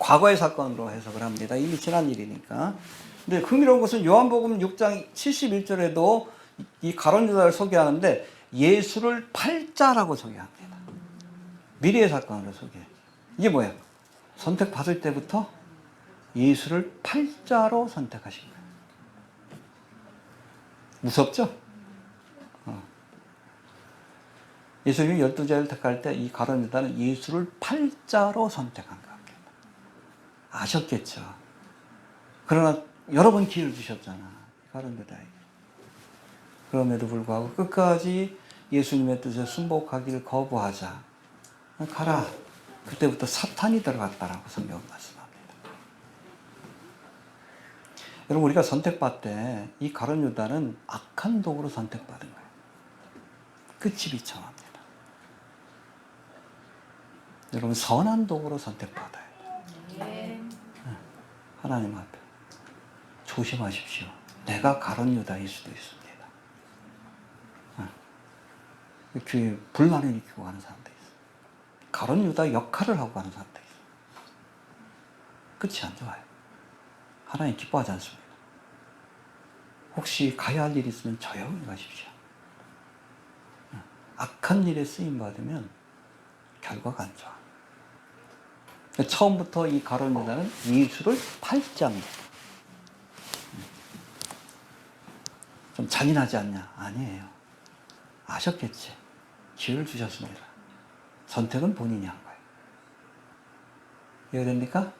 과거의 사건으로 해석을 합니다. 이미 지난 일이니까. 근데 흥미로운 것은 요한복음 6장 71절에도 이 가룟 유다를 소개하는데 예수를 팔자라고 소개합니다. 미래의 사건으로 소개해. 이게 뭐예요? 선택받을 때부터 예수를 팔자로 선택하신 거예요. 무섭죠? 예수님이 12제자를 택할 때 이 가룟 유다는 예수를 팔자로 선택한 겁니다. 아셨겠죠? 그러나 여러 번 기회를 주셨잖아, 가룟 유다에게. 그럼에도 불구하고 끝까지 예수님의 뜻에 순복하기를 거부하자. 가라. 그때부터 사탄이 들어갔다라고 성경은 말씀합니다. 여러분, 우리가 선택받을 때 이 가룟 유다는 악한 도구로 선택받은 거예요. 끝이 비참합니다. 여러분, 선한 도구로 선택받아야 돼요. 하나님 앞에 조심하십시오. 내가 가룟 유다일 수도 있습니다. 교회에 불만을 일으키고 가는 사람도 있어요. 가룟 유다 역할을 하고 가는 사람도 있어요. 끝이 안 좋아요. 하나님 기뻐하지 않습니다. 혹시 가야 할 일이 있으면 조용히 가십시오. 악한 일에 쓰임받으면 결과가 안 좋아. 처음부터 이 가룟 유다는 예수를 팔자입니다. 좀 잔인하지 않냐? 아니에요. 아셨겠지? 기회를 주셨습니다. 선택은 본인이 한 거예요. 이해됩니까?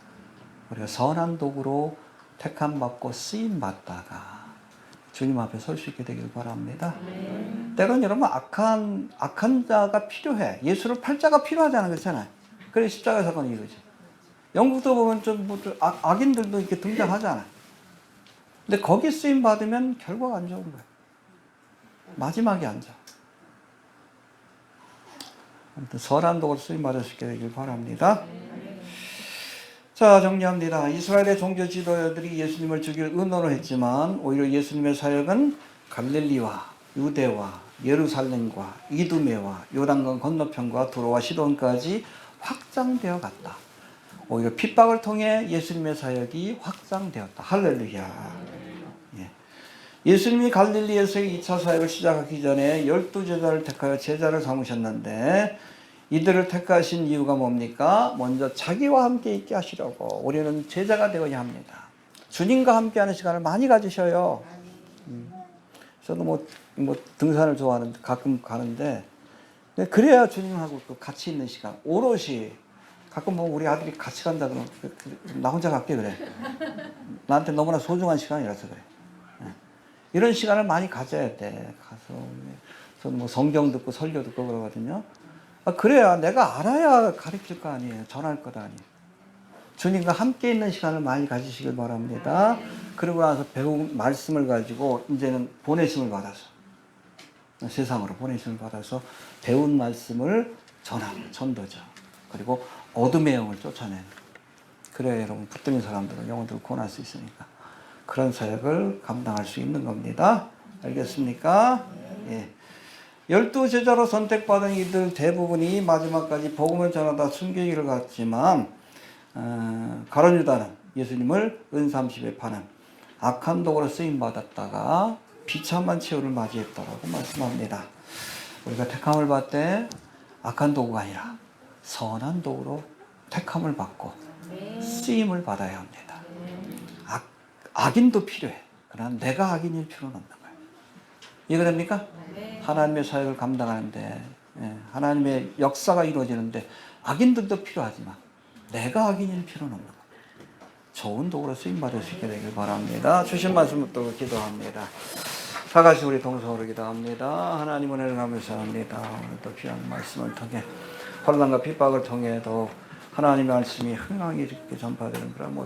우리가 선한 도구로 택함받고 쓰임받다가 주님 앞에 설 수 있게 되길 바랍니다. 때론 여러분, 악한 자가 필요해. 예수를 팔 자가 필요하잖아요. 그렇잖아요. 그래 십자가 사건이 이거지. 영국도 보면 악인들도 이렇게 등장하잖아요. 근데 거기 쓰임 받으면 결과가 안 좋은 거예요. 마지막이 안 좋아. 아무튼 선한 도구로 쓰임 받을 수 있게 되길 바랍니다. 자, 정리합니다. 이스라엘의 종교 지도자들이 예수님을 죽일 의논을 했지만 오히려 예수님의 사역은 갈릴리와 유대와 예루살렘과 이두메와 요단강 건너편과 두로와 시돈까지 확장되어 갔다. 오히려 핍박을 통해 예수님의 사역이 확장되었다. 할렐루야. 예수님이 갈릴리에서의 2차 사역을 시작하기 전에 12제자를 택하여 제자를 삼으셨는데 이들을 택하신 이유가 뭡니까? 먼저 자기와 함께 있게 하시려고. 우리는 제자가 되어야 합니다. 주님과 함께하는 시간을 많이 가지셔요. 저도 뭐 등산을 좋아하는데 가끔 가는데 그래야 주님하고 또 같이 있는 시간. 오롯이 가끔 보면 우리 아들이 같이 간다 그러면 나 혼자 갈게 그래. 나한테 너무나 소중한 시간이라서 그래. 이런 시간을 많이 가져야 돼. 가서 저는 뭐 성경 듣고 설교 듣고 그러거든요. 그래야 내가 알아야 가르칠 거 아니에요. 전할 것 아니에요. 주님과 함께 있는 시간을 많이 가지시길 바랍니다. 그러고 나서 배운 말씀을 가지고 이제는 보내심을 받아서 세상으로 보내심을 받아서 배운 말씀을 전하는 전도자. 그리고 어둠의 영을 쫓아내는. 그래야 여러분 붙들린 사람들은 영혼들을 구원할 수 있으니까 그런 사역을 감당할 수 있는 겁니다. 알겠습니까? 예. 12제자로 선택받은 이들 대부분이 마지막까지 복음을 전하다 숨기기를 갔지만 가룟 유다는 예수님을 은삼십에 파는 악한 도구로 쓰임받았다가 비참한 최후를 맞이했다라고 말씀합니다. 우리가 택함을 받을 때 악한 도구가 아니라 선한 도구로 택함을 받고 쓰임을 받아야 합니다. 악인도 필요해. 그러나 내가 악인일 필요는 없는 거예요. 이해됩니까? 하나님의 사역을 감당하는데 하나님의 역사가 이루어지는데 악인들도 필요하지만 내가 악인일 필요는 없는 거예요. 좋은 도구로 쓰임받을 수 있게 되길 바랍니다. 주신 말씀 붙들고 기도합니다. 다 같이 우리 동성으로 기도합니다. 하나님 은혜를 감사합니다. 오늘도 귀한 말씀을 통해 혼란과 핍박을 통해 더 하나님의 말씀이 흥황히 이렇게 전파되는 그런 모습